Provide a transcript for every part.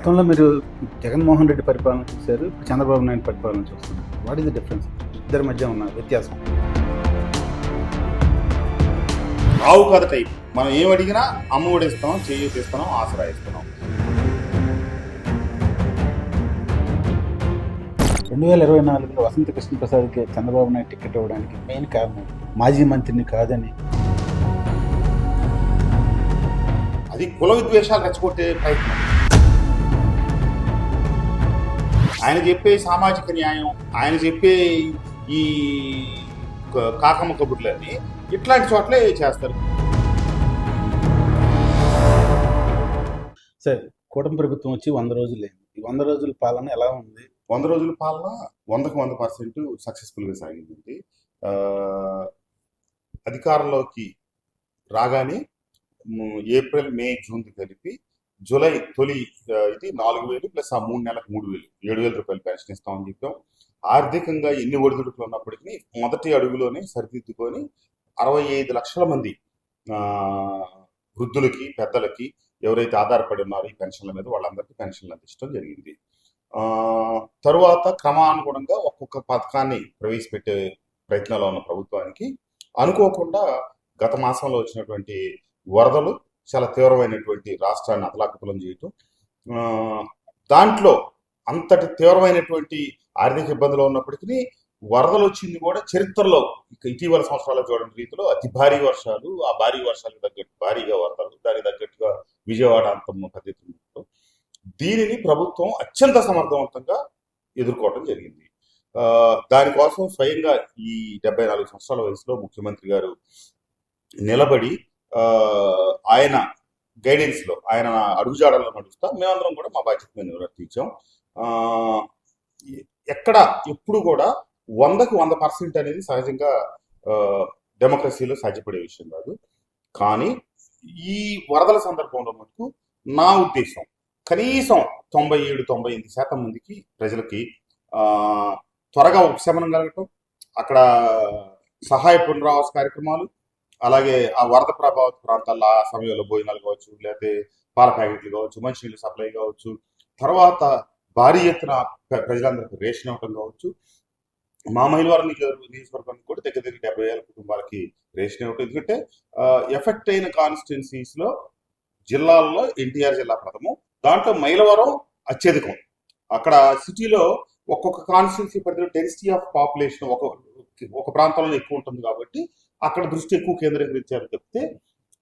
గతంలో మీరు జగన్మోహన్ రెడ్డి పరిపాలన చూశారు, ఇప్పుడు చంద్రబాబు నాయుడు పరిపాలన చూస్తున్నారు. What is the difference? ఇద్దరి మధ్య ఉన్న వ్యత్యాసం. ఆవు కథ టైప్. మనం ఏం అడిగినా అమ్మఒడి ఇస్తున్నాం, చేయూత ఇస్తున్నాం, ఆసరా ఇస్తున్నాం. 2024లో వసంత కృష్ణప్రసాద్కి చంద్రబాబు నాయుడు టికెట్ ఇవ్వడానికి మెయిన్ కారణం మాజీ మంత్రిని కాదని. అది కుల విద్వేషాలు రెచ్చగొట్టే ప్రయత్నం. ఆయన చెప్పే సామాజిక న్యాయం, ఆయన చెప్పే ఈ కాకమ్మ కబుర్లన్నీ ఇట్లాంటి చోట్లే చేస్తారు. సరే, కూటమి ప్రభుత్వం వచ్చి 100 రోజులు అయింది. ఈ 100 రోజుల పాలన ఎలా ఉంది? 100 రోజుల పాలన 100% సక్సెస్ఫుల్గా సాగింది. అధికారంలోకి రాగానే ఏప్రిల్, మే, జూన్ కలిపి జూలై తొలి ఇది 4,000 ప్లస్ ఆ 3 నెలలకు 3,000, 7,000 రూపాయలు పెన్షన్ ఇస్తామని చెప్పాం. ఆర్థికంగా ఎన్ని ఒడిదుడుకులు ఉన్నప్పటికీ మొదటి అడుగులోనే సరిదిద్దుకొని 65 లక్షల మంది వృద్ధులకి, పెద్దలకి ఎవరైతే ఆధారపడి ఉన్నారో ఈ పెన్షన్ల మీద వాళ్ళందరికీ పెన్షన్లు అందించడం జరిగింది. తరువాత క్రమానుగుణంగా ఒక్కొక్క పథకాన్ని ప్రవేశపెట్టే ప్రయత్నంలో ఉన్న ప్రభుత్వానికి అనుకోకుండా గత మాసంలో వచ్చినటువంటి వరదలు చాలా తీవ్రమైనటువంటి రాష్ట్రాన్ని అతలాకుతలం చేయటం, దాంట్లో అంతటి తీవ్రమైనటువంటి ఆర్థిక ఇబ్బందులు ఉన్నప్పటికీ వరదలు వచ్చింది కూడా చరిత్రలో ఇటీవల సంవత్సరాల్లో చూడని రీతిలో అతి భారీ వర్షాలు, ఆ భారీ వర్షాలకు తగ్గట్టు భారీగా వరదలు, దానికి తగ్గట్టుగా విజయవాడ అంతం పద్ధతిలో దీనిని ప్రభుత్వం అత్యంత సమర్థవంతంగా ఎదుర్కోవడం జరిగింది. దానికోసం స్వయంగా ఈ 74 సంవత్సరాల వయసులో ముఖ్యమంత్రి గారు నిలబడి ఆయన గైడెన్స్ లో, ఆయన అడుగుజాడల్లో నడుస్తా మేమందరం కూడా మా బాధ్యత మీద నిర్వర్తించాం. ఎక్కడ ఎప్పుడు కూడా 100కు 100% అనేది సహజంగా డెమోక్రసీలో సాధ్యపడే విషయం కాదు. కానీ ఈ వరదల సందర్భంలో మటుకు నా ఉద్దేశం కనీసం 97-98% మందికి ప్రజలకి త్వరగా ఉపశమనం కలగటం, అక్కడ సహాయ పునరావాస కార్యక్రమాలు, అలాగే ఆ వరద ప్రభావిత ప్రాంతాల్లో ఆ సమయంలో భోజనాలు కావచ్చు, లేకపోతే పాల ప్యాకెట్లు కావచ్చు, మంచినీళ్ళు సప్లై కావచ్చు, తర్వాత భారీ ఎత్తున ప్రజలందరికీ రేషన్ ఇవ్వటం కావచ్చు. మా మైలవరం నియోజకవర్గానికి కూడా దగ్గర 70,000 కుటుంబాలకి రేషన్ ఇవ్వటం. ఎందుకంటే ఎఫెక్ట్ అయిన కాన్స్టిట్యున్సీస్ లో జిల్లాల్లో ఎన్టీఆర్ జిల్లా ప్రథమం, దాంట్లో మైలవరం అత్యధికం. అక్కడ సిటీలో ఒక్కొక్క కాన్స్టిట్యున్సీ పరిధిలో డెన్సిటీ ఆఫ్ పాపులేషన్ ఒక ప్రాంతంలో ఎక్కువ ఉంటుంది కాబట్టి అక్కడ దృష్టి ఎక్కువ కేంద్రీకరించారు తప్పితే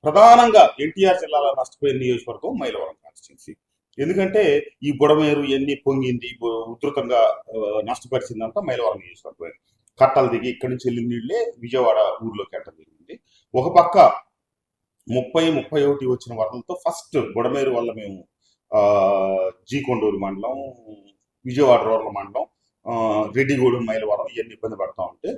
ప్రధానంగా ఎన్టీఆర్ జిల్లాలో నష్టపోయిన నియోజకవర్గం మైలవరం కాన్స్టిట్యున్సీ. ఎందుకంటే ఈ బుడమేరు ఎన్ని పొంగింది, ఉధృతంగా నష్టపరిచిందంతా మైలవరం నియోజకవర్గం. కట్టలు దిగి ఇక్కడి నుంచి వెళ్ళిన నీళ్లే విజయవాడ ఊర్లోకి వెళ్ళడం జరిగింది. ఒక పక్క 30-31 వచ్చిన వరదలతో ఫస్ట్ బుడమేరు వల్ల మేము జీకొండూరు మండలం, విజయవాడ రూరల్ మండలం, రెడ్డిగూడెం, మైలవరం ఇవన్నీ ఇబ్బంది పడతా ఉంటే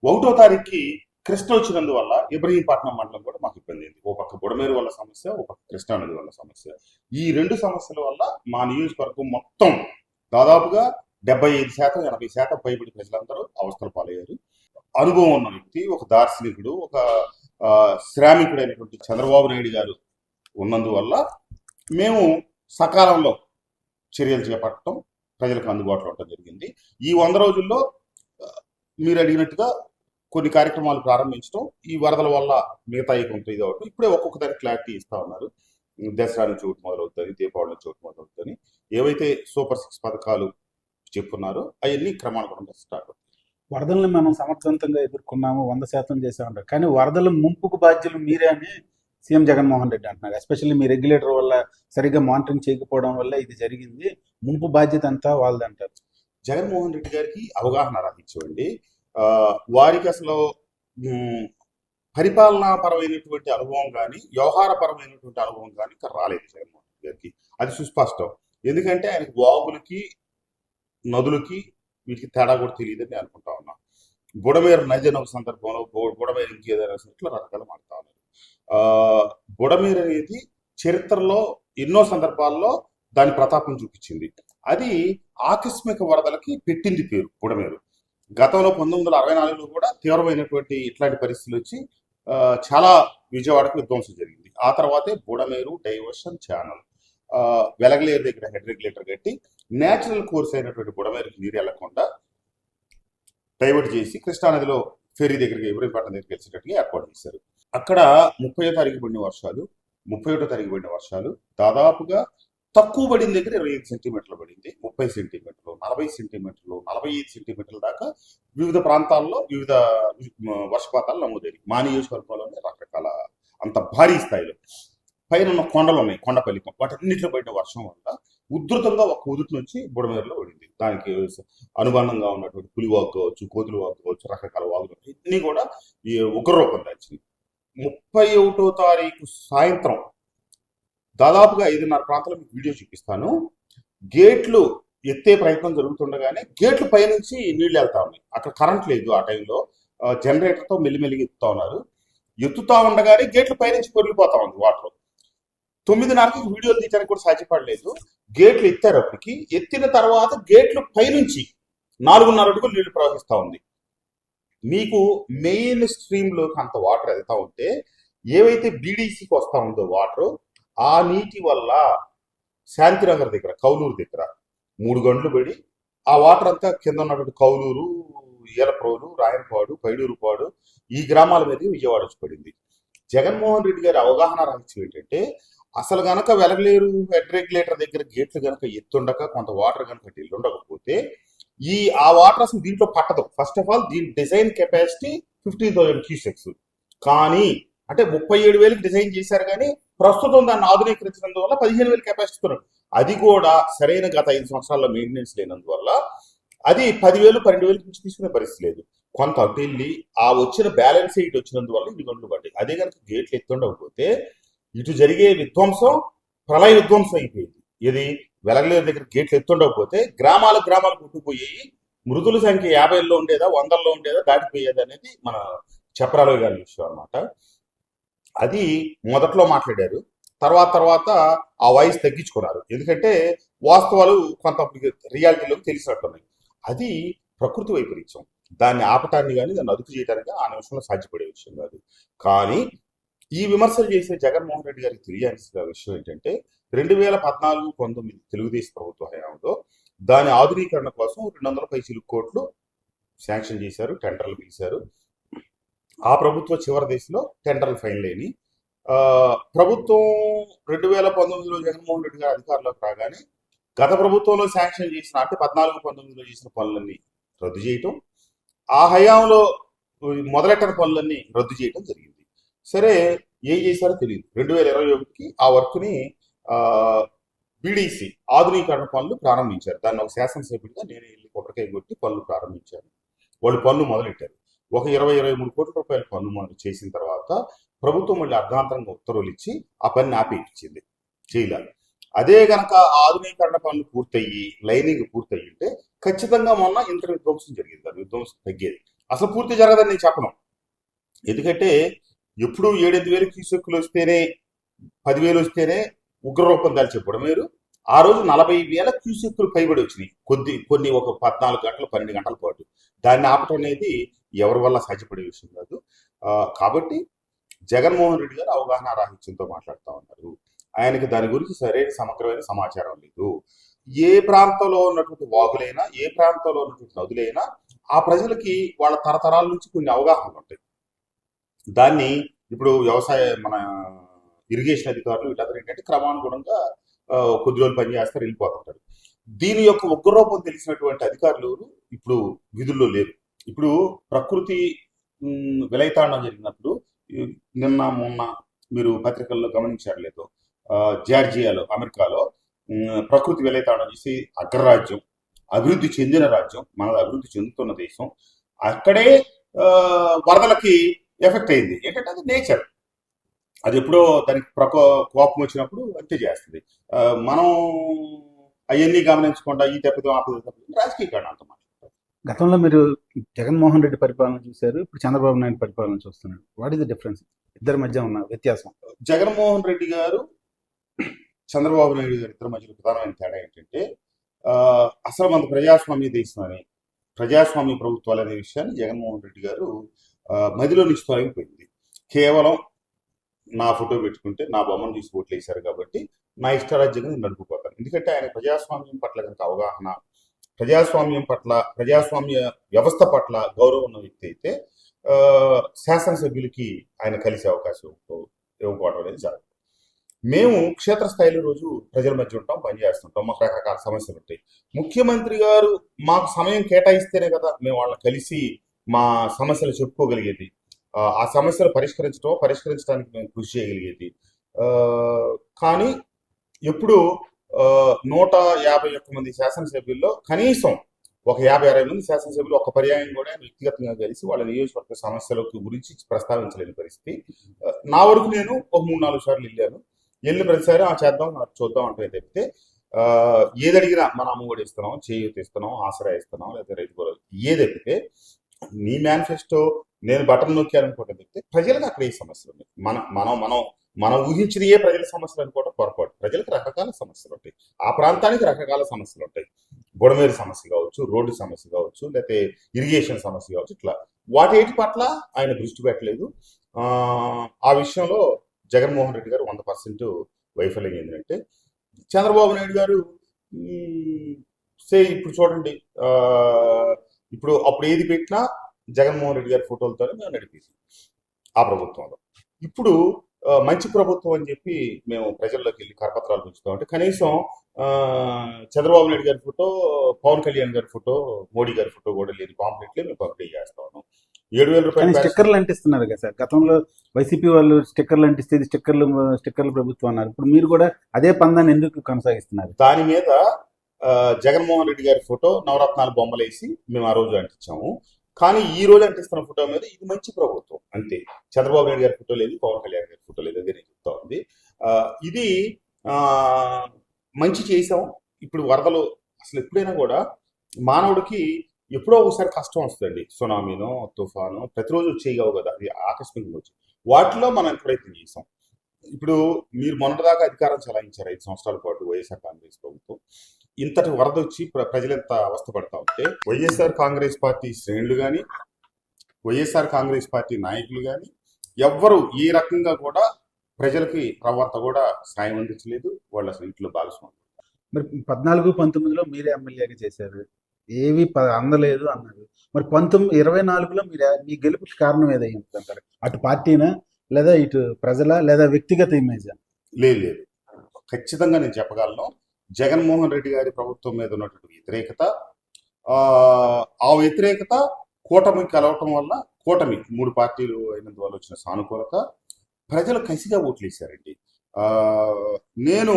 1వ తారీఖుకి కృష్ణ వచ్చినందువల్ల ఇబ్రహీంపట్నం మండలం కూడా మాకు ఇబ్బంది అయింది. ఒక పక్క బుడమేరు వల్ల సమస్య, ఒక పక్క కృష్ణా నది వల్ల సమస్య. ఈ 2 సమస్యల వల్ల మా నియోజకవర్గం మొత్తం దాదాపుగా 75%-80% పైబడి ప్రజలందరూ అవస్థలు పాలయ్యారు. అనుభవం ఉన్న వ్యక్తి, ఒక దార్శనికుడు, ఒక శ్రామికుడు అయినటువంటి చంద్రబాబు నాయుడు గారు ఉన్నందువల్ల మేము సకాలంలో చర్యలు చేపట్టడం, ప్రజలకు అందుబాటులో ఉండటం జరిగింది. ఈ 100 రోజుల్లో మీరు అడిగినట్టుగా కొన్ని కార్యక్రమాలు ప్రారంభించడం, ఈ వరదల వల్ల మిగతా కొంత ఇది అవడం, ఇప్పుడే ఒక్కొక్క దానికి క్లారిటీ ఇస్తా ఉన్నారు. దసరా నుంచి ఒకటి మొదలవుతుంది, దీపావళి నుంచి ఒకటి మొదలవుతుంది. ఏవైతే సూపర్ 6 పథకాలు చెప్పున్నారో అవన్నీ క్రమానుగుణంగా స్టార్ట్ అవుతాయి. వరదలను మనం సమర్థవంతంగా ఎదుర్కొన్నాము, 100% చేసామంటారు. కానీ వరదల ముంపుకు బాధ్యులు మీరే అని సీఎం జగన్మోహన్ రెడ్డి అంటున్నారు. ఎస్పెషల్లీ మీ రెగ్యులేటర్ వల్ల సరిగ్గా మానిటరింగ్ చేయకపోవడం వల్ల ఇది జరిగింది, ముంపు బాధ్యత అంతా వాళ్ళది అంటారు. జగన్మోహన్ రెడ్డి గారికి అవగాహన రాహించండి. వారికి అసలు పరిపాలనాపరమైనటువంటి అనుభవం కానీ, వ్యవహారపరమైనటువంటి అనుభవం కానీ ఇక్కడ రాలేదు జగన్మోహన్ రెడ్డి గారికి. అది సుస్పష్టం. ఎందుకంటే ఆయనకి వాగులకి, నదులకి వీటికి తేడా కూడా తెలియదని అనుకుంటా ఉన్నాం. బుడమేరు నది అనే ఒక సందర్భంలో బుడమేరు ఇంకేదైనా ఇట్లా రకరకాల మారుతా ఉన్నారు. బుడమేరు అనేది చరిత్రలో ఎన్నో సందర్భాల్లో దాని ప్రతాపం చూపించింది. అది ఆకస్మిక వరదలకి పెట్టింది పేరు బుడమేరు. గతంలో 1964లో కూడా తీవ్రమైనటువంటి ఇట్లాంటి పరిస్థితులు వచ్చి చాలా విజయవాడకు విధ్వంసం జరిగింది. ఆ తర్వాతే బుడమేరు డైవర్షన్ ఛానల్ వెలగలేరు దగ్గర హెడ్ రెగ్యులేటర్ కట్టి నేచురల్ కోర్స్ అయినటువంటి బుడమేరుకి నీరు వెళ్లకుండా డైవర్ట్ చేసి కృష్ణానదిలో ఫెరీ దగ్గరికి ఇబ్రహీంపట్నం దగ్గరికి వెళ్ళేటట్టుగా ఏర్పాటు చేశారు. అక్కడ 30వ తారీఖు పడిన వర్షాలు 31వ తారీఖు పడిన వర్షాలు దాదాపుగా తక్కువ పడిన దగ్గర 25 సెంటీమీటర్లు పడింది, 30 సెంటీమీటర్లు, 40 సెంటీమీటర్లు, 45 సెంటీమీటర్ల దాకా వివిధ ప్రాంతాల్లో వివిధ వర్షపాతాలు నమోదయ్యాయి. మా నియోజకవర్గంలోనే రకరకాల అంత భారీ స్థాయిలో పైన ఉన్న కొండలు ఉన్నాయి, కొండపల్లి వాటన్నిటిలో పడిన వర్షం వల్ల ఉధృతంగా ఒక ఉదుటి నుంచి బుడమేరులో పడింది. దానికి అనుబంధంగా ఉన్నటువంటి పులివాగు కావచ్చు, కోతులు వాగు కావచ్చు, రకరకాల వాగులు ఇవన్నీ కూడా ఈ ఉగ్రరూపం దాల్చింది. 31వ తారీఖు సాయంత్రం దాదాపుగా 5:30 ప్రాంతాల్లో మీకు వీడియో చూపిస్తాను. గేట్లు ఎత్తే ప్రయత్నం జరుగుతుండగానే గేట్లు పైనుంచి నీళ్లు వెళ్తా ఉన్నాయి. అక్కడ కరెంట్ లేదు ఆ టైంలో, జనరేటర్తో మెల్లిమెల్లిగా ఎత్తుతా ఉన్నారు. ఎత్తుతా ఉండగానే గేట్లు పైనుంచి పొరిగిపోతా ఉంది వాటర్. 9:30కి వీడియోలు తీయడానికి కూడా సాధ్యపడలేదు. గేట్లు ఎత్తారు. అప్పటికి ఎత్తిన తర్వాత గేట్లు పైనుంచి 4:30 అడుగులు నీళ్లు ప్రవహిస్తా ఉంది. మీకు మెయిన్ స్ట్రీమ్ లోకి అంత వాటర్ వెళ్తా ఉంటే ఏవైతే బీడీసీకి వస్తా ఉందో వాటర్, ఆ నీటి వల్ల శాంతినగర్ దగ్గర, కౌలూరు దగ్గర 3 గంటలు పడి ఆ వాటర్ అంతా కింద ఉన్నటువంటి కౌలూరు, ఈలప్రోలు, రాయనపాడు, పైడూరుపాడు ఈ గ్రామాల మీద విజయవాడ వచ్చి పడింది. జగన్మోహన్ రెడ్డి గారి అవగాహన రహస్యం ఏంటంటే, అసలు గనక వెలగలేరు హెడ్ రెగ్యులేటర్ దగ్గర గేట్లు గనక ఎత్తుండక కొంత వాటర్ గనక ఉండకపోతే ఆ వాటర్ అసలు దీంట్లో పట్టదు. ఫస్ట్ ఆఫ్ ఆల్ దీని డిజైన్ కెపాసిటీ 15,000 క్యూసెక్స్, కానీ అంటే 37,000కి డిజైన్ చేశారు, కానీ ప్రస్తుతం దాన్ని ఆధునీకరించినందువల్ల 15,000 కెపాసిటీ. అది కూడా సరైన గత 5 సంవత్సరాల్లో మెయింటెనెన్స్ లేనందువల్ల అది 10,000, 12,000 నుంచి తీసుకునే పరిస్థితి లేదు. కొంత అటు వెళ్ళి ఆ వచ్చిన బ్యాలెన్స్ ఇటు వచ్చినందువల్ల ఇవి గంటలు పడ్డాయి. అదే కనుక గేట్లు ఎత్తుండకపోతే ఇటు జరిగే విధ్వంసం ప్రళయ విధ్వంసం అయిపోయింది. ఇది వెలగలేరు దగ్గర గేట్లు ఎత్తుండకపోతే గ్రామాలు కొట్టుకుపోయాయి. మృతుల సంఖ్య 50లో ఉండేదా, 100లో ఉండేదా, దాటిపోయేది అనేది మన చెప్పరాలు గారి విషయం అనమాట. అది మొదట్లో మాట్లాడారు. తర్వాత ఆ వాయిస్ తగ్గించుకున్నారు. ఎందుకంటే వాస్తవాలు కొంత రియాలిటీలోకి తెలిసినట్టున్నాయి. అది ప్రకృతి వైపరీత్యం. దాన్ని ఆపటాన్ని కానీ దాన్ని అదుపు చేయడానికి ఆ నిమిషంలో సాధ్యపడే విషయం కాదు. కానీ ఈ విమర్శలు చేసే జగన్మోహన్ రెడ్డి గారికి తెలియాల్సిన విషయం ఏంటంటే, 2014-19 తెలుగుదేశం ప్రభుత్వ హయాంలో దాని ఆధునీకరణ కోసం 200 పైసలు కోట్లు శాంక్షన్ చేశారు, టెండర్లు పిలిచారు. ఆ ప్రభుత్వ చివరి దశలో టెండర్లు ఫైనల్ అయినాయి. ప్రభుత్వం 2019లో జగన్మోహన్ రెడ్డి గారు అధికారంలోకి రాగానే గత ప్రభుత్వంలో శాంక్షన్ చేసిన, అంటే 14-19లో చేసిన పనులన్నీ రద్దు చేయటం, ఆ హయాంలో మొదలెట్టిన పనులన్నీ రద్దు చేయటం జరిగింది. సరే, ఏం చేశారో తెలియదు. 2021కి ఆ వర్క్ని బీడీసీ ఆధునీకరణ పనులు ప్రారంభించారు. దాన్ని ఒక శాసనసభ్యుడిగా నేను వెళ్ళి కొబ్బరికాయ కొట్టి పనులు ప్రారంభించాను. వాళ్ళు పనులు మొదలెట్టారు. ఒక 20-23 కోట్ల రూపాయల పనులు చేసిన తర్వాత ప్రభుత్వం మళ్ళీ అర్ధాంతరంగా ఉత్తర్వులు ఇచ్చి ఆ పనిని ఆపేయించింది, చేయాలి. అదే గనక ఆధునీకరణ పనులు పూర్తయ్యి లైనింగ్ పూర్తయ్యి ఉంటే ఖచ్చితంగా మొన్న ఇంత విధ్వంసం జరిగింది, అది విధ్వంసం తగ్గేది. అసలు పూర్తి జరగదని నేను చెప్పను. ఎందుకంటే ఎప్పుడు 7-8 క్యూసెక్కులు వస్తేనే, 10,000 వస్తేనే ఉగ్రరూపం దాల్చేప్పుడు మీరు ఆ రోజు 40,000 క్యూసెక్కులు పైబడి వచ్చినాయి. కొన్ని ఒక 14 గంటలు 12 గంటల పాటు. దాన్ని ఆపటం అనేది ఎవరి వల్ల సాధ్యపడే విషయం కాదు. కాబట్టి జగన్మోహన్ రెడ్డి గారు అవగాహన రాహిత్యంతో మాట్లాడుతూ ఉన్నారు. ఆయనకి దాని గురించి సరైన సమగ్రమైన సమాచారం లేదు. ఏ ప్రాంతంలో ఉన్నటువంటి వాగులైనా, ఏ ప్రాంతంలో ఉన్నటువంటి నదులైనా ఆ ప్రజలకి వాళ్ళ తరతరాల నుంచి కొన్ని అవగాహనలు ఉంటాయి. దాన్ని ఇప్పుడు మన ఇరిగేషన్ అధికారులు వీళ్ళందరూ ఏంటంటే క్రమానుగుణంగా కొద్ది రోజులు పనిచేస్తారు, వెళ్ళిపోతుంటారు. దీని యొక్క ఉగ్రరూపం తెలిసినటువంటి అధికారులు ఇప్పుడు విధుల్లో లేరు. ఇప్పుడు ప్రకృతి విలయతాండం జరిగినప్పుడు మొన్న మీరు పత్రికల్లో గమనించారు లేదో, జార్జియాలో, అమెరికాలో ప్రకృతి విలయతాండం చేసి అగ్రరాజ్యం, అభివృద్ధి చెందిన రాజ్యం, మనది అభివృద్ధి చెందుతున్న దేశం, అక్కడే వరదలకి ఎఫెక్ట్ అయింది. ఏంటంటే అది నేచర్, అది ఎప్పుడో దానికి కోపం వచ్చినప్పుడు అంతే చేస్తుంది. మనం అవన్నీ గమనించకుండా ఈ దెబ్బతో రాజకీయ కారణాలతో మాట్లాడతాం. గతంలో మీరు జగన్మోహన్ రెడ్డి పరిపాలన చూశారు, ఇప్పుడు చంద్రబాబు నాయుడు పరిపాలన చూస్తున్నారు. What is the difference? ఇద్దరి మధ్య ఉన్న వ్యత్యాసం. జగన్మోహన్ రెడ్డి గారు, చంద్రబాబు నాయుడు గారు ఇద్దరి మధ్య ప్రధానమైన తేడా ఏంటంటే, అసలు మన ప్రజాస్వామ్య దేశం అని, ప్రజాస్వామ్య ప్రభుత్వాలు అనే విషయాన్ని జగన్మోహన్ రెడ్డి గారు మదిలో నుంచి తొలగిపోయింది. కేవలం నా ఫోటో పెట్టుకుంటే, నా బొమ్మను తీసి ఓట్లు వేశారు కాబట్టి నా ఇష్టారాజ్యంగా నేను నడుపుకోతాను. ఎందుకంటే ఆయన ప్రజాస్వామ్యం పట్ల కనుక అవగాహన, ప్రజాస్వామ్యం పట్ల, ప్రజాస్వామ్య వ్యవస్థ పట్ల గౌరవం ఉన్న వ్యక్తి అయితే ఆ, శాసనసభ్యులకి ఆయన కలిసే అవకాశం ఇవ్వకపోవడం అనేది జరగదు. మేము క్షేత్రస్థాయిలో రోజు ప్రజల మధ్య ఉంటాం, పనిచేస్తుంటాం, మాకు రకరకాల సమస్యలు ఉంటాయి. ముఖ్యమంత్రి గారు మాకు సమయం కేటాయిస్తేనే కదా మేము వాళ్ళని కలిసి మా సమస్యలు చెప్పుకోగలిగేది, ఆ సమస్యలు పరిష్కరించడానికి మేము కృషి చేయగలిగేది. ఆ, కానీ ఎప్పుడు 151 మంది శాసనసభ్యుల్లో కనీసం ఒక 50-60 మంది శాసనసభ్యులు ఒక పర్యాయం కూడా వ్యక్తిగతంగా కలిసి వాళ్ళ నియోజకవర్గ సమస్యల గురించి ప్రస్తావించలేని పరిస్థితి. నా వరకు నేను ఒక 3-4 సార్లు వెళ్ళాను. వెళ్ళిన ప్రతిసారి చేద్దాం చూద్దాం అంటే తప్పితే ఆ, ఏది అడిగినా మన అమ్మఒడి ఇస్తున్నాం, చేయూత ఇస్తున్నాం, ఆసరా ఇస్తున్నాం, లేదా రైతు భరోసా ఏది తప్పితే నీ మేనిఫెస్టో నేను బటన్ నొక్కాలనుకోవడం తప్పితే ప్రజలకు అక్కడ ఏ సమస్యలు ఉన్నాయి. మనం ఊహించింది ఏ ప్రజల సమస్యలు అనుకోవడం పొరపాటు. ప్రజలకు రకరకాల సమస్యలు ఉంటాయి, ఆ ప్రాంతానికి రకరకాల సమస్యలు ఉంటాయి. బుడమేరు సమస్య కావచ్చు, రోడ్డు సమస్య కావచ్చు, లేకపోతే ఇరిగేషన్ సమస్య కావచ్చు. ఇట్లా వాటి పట్ల ఆయన దృష్టి పెట్టలేదు. ఆ విషయంలో జగన్మోహన్ రెడ్డి గారు 100% వైఫల్యం ఏంటంటే, చంద్రబాబు నాయుడు గారు ఇప్పుడు చూడండి, ఇప్పుడు అప్పుడు ఏది పెట్టినా జగన్మోహన్ రెడ్డి గారి ఫోటోలతోనే మేము నడిపేసి ఆ ప్రభుత్వంలో. ఇప్పుడు మంచి ప్రభుత్వం అని చెప్పి మేము ప్రజల్లోకి వెళ్ళి కరపత్రాలు ఉంచుతాం అంటే కనీసం చంద్రబాబు నాయుడు గారి ఫోటో, పవన్ కళ్యాణ్ గారి ఫోటో, మోడీ గారి ఫోటో కూడా లేని పాంప్లెట్లే మేము పంపిణీ చేస్తా ఉన్నాం. 7,000 రూపాయలు స్టిక్కర్లు అంటిస్తున్నారు కదా సార్. గతంలో వైసీపీ వాళ్ళు స్టిక్కర్లు అంటిస్తే ఇది స్టిక్కర్లు ప్రభుత్వం అన్నారు. ఇప్పుడు మీరు కూడా అదే పందాన్ని ఎందుకు కొనసాగిస్తున్నారు? దాని మీద జగన్మోహన్ రెడ్డి గారి ఫోటో, నవరత్నాలు బొమ్మలు వేసి మేము ఆ రోజు అంటించాము. కానీ ఈ రోజు అంటిస్తున్న ఫోటో మీద ఇది మంచి ప్రభుత్వం అంతే. చంద్రబాబు నాయుడు గారి ఫోటో లేదు, పవన్ కళ్యాణ్ గారి ఫోటో లేదు, అదే నేను చెప్తా ఉంది. ఇది మంచి చేసాం. ఇప్పుడు వరదలు అసలు ఎప్పుడైనా కూడా మానవుడికి ఎప్పుడో ఒకసారి కష్టం వస్తుందండి. సునామీనో, తుఫాను ప్రతిరోజు వచ్చేయవు కదా, అది ఆకస్మికంగా వచ్చి వాటిలో మనం ప్రయత్నం చేసాం. ఇప్పుడు మీరు మొన్నటిదాకా అధికారం చలాయించారు 5 సంవత్సరాల పాటు వైఎస్ఆర్ కాంగ్రెస్ ప్రభుత్వం. ఇంతటి వరద వచ్చి ప్రజలెంత అవస్థపడతా ఉంటే వైఎస్ఆర్ కాంగ్రెస్ పార్టీ శ్రేణులు కానీ, వైఎస్ఆర్ కాంగ్రెస్ పార్టీ నాయకులు కానీ ఎవ్వరు ఏ రకంగా కూడా ప్రజలకి రవ్వంత కూడా సాయం అందించలేదు. వాళ్ళు అసలు ఇంట్లో భాగస్వామి. మరి 14-19లో మీరే ఎమ్మెల్యేగా చేశారు, ఏవి అందలేదు అన్నారు. మరి 1924లో మీ గెలుపుకి కారణం ఏదై ఉంటుంది? అటు పార్టీనా, లేదా ఇటు ప్రజల, లేదా వ్యక్తిగత ఇమేజా? లేదు, ఖచ్చితంగా నేను చెప్పగలను. జగన్మోహన్ రెడ్డి గారి ప్రభుత్వం మీద ఉన్నటువంటి వ్యతిరేకత, ఆ వ్యతిరేకత కూటమి కలవటం వల్ల, కూటమి 3 పార్టీలు అయినందువల్ల వచ్చిన సానుకూలత, ప్రజలు కసిగా ఓట్లేశారండి. నేను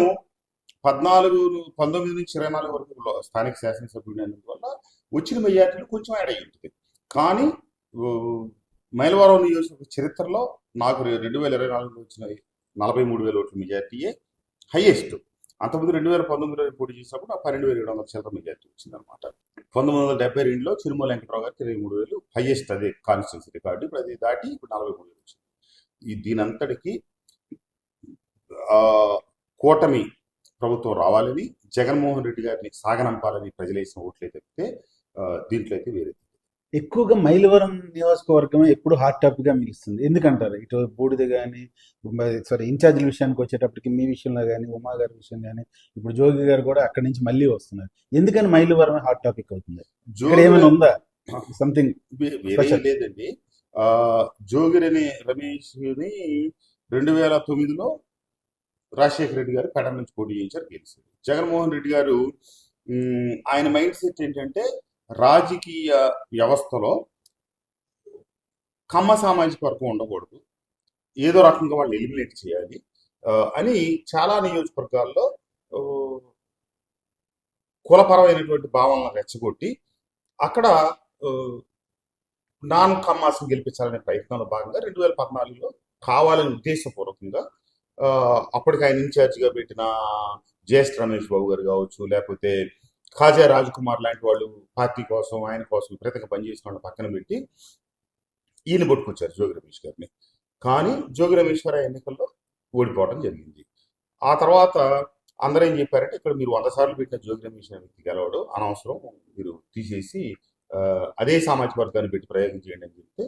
19 నుంచి 24 వరకు స్థానిక శాసనసభ్యుడు అయినందువల్ల వచ్చిన మెజార్టీలు కొంచెం యాడ్ అయ్యి ఉంటుంది. కానీ మైలవరం నియోజకవర్గ చరిత్రలో నాకు 2024లో వచ్చిన 43,000 ఓట్ల మెజార్టీయే హైయెస్ట్. అంతకుముందు 2019లో పోటీ చేసినప్పుడు 12,700 చిల్లర మెజార్టీ వచ్చిందనమాట. 1972లో చిరుమల వెంకటరావు గారికి 23,000 హైయెస్ట్, అదే కాన్స్టిట్యూన్సీ రికార్డు. ఇప్పుడు అది దాటి ఇప్పుడు 43,000 వచ్చింది. దీనంతటికి కూటమి ప్రభుత్వం రావాలని, జగన్మోహన్ రెడ్డి గారిని సాగనంపాలని ప్రజలేసిన ఓట్లే తప్పితే దీంట్లో అయితే వేరే. ఎక్కువగా మైలవరం నియోజకవర్గం ఎప్పుడు హాట్ టాపిక్ గా మిలుస్తుంది. ఎందుకంటారు? ఇటు బూడిద కానీ, ఇన్ఛార్జీల విషయానికి వచ్చేటప్పటికి మీ విషయంలో కానీ, ఉమా గారి విషయం కానీ, ఇప్పుడు జోగి గారు కూడా అక్కడి నుంచి మళ్ళీ వస్తున్నారు. ఎందుకని మైలవరం హాట్ టాపిక్ అవుతుంది? ఇక్కడ ఏమైనా ఉందా సంథింగ్? లేదండి. జోగిరని రమేష్ని 2009లో రాజశేఖర రెడ్డి గారు పెడ నుంచి పోటీ చేయించారు, గెలిచారు. జగన్మోహన్ రెడ్డి గారు ఆయన మైండ్ సెట్ ఏంటంటే, రాజకీయ వ్యవస్థలో కమ్మ సామాజిక వర్గం ఉండకూడదు, ఏదో రకంగా వాళ్ళు ఎలిమినేట్ చేయాలి అని చాలా నియోజకవర్గాల్లో కులపరమైనటువంటి భావనలను రెచ్చగొట్టి అక్కడ నాన్ కమ్మాస్ని గెలిపించాలనే ప్రయత్నంలో భాగంగా 2014లో కావాలని ఉద్దేశపూర్వకంగా అప్పటికి ఆయన ఇన్ఛార్జిగా పెట్టిన జేఎస్ రమేష్ బాబు గారు కావచ్చు, లేకపోతే ఖాజా రాజ్కుమార్ లాంటి వాళ్ళు పార్టీ కోసం, ఆయన కోసం విపరీతంగా పనిచేసిన వాళ్ళు పక్కన పెట్టి ఈయన పట్టుకొచ్చారు జోగి రమేష్ గారిని. కానీ జోగి రమేష్ గారు ఎన్నికల్లో ఓడిపోవడం జరిగింది. ఆ తర్వాత అందరూ ఏం చెప్పారంటే, ఇక్కడ మీరు 100 సార్లు పెట్టిన జోగి రమేష్ వ్యక్తి గెలవడు, అనవసరం, మీరు తీసేసి అదే సామాజిక వర్గాన్ని పెట్టి ప్రయోగం చేయండి అని చెప్తే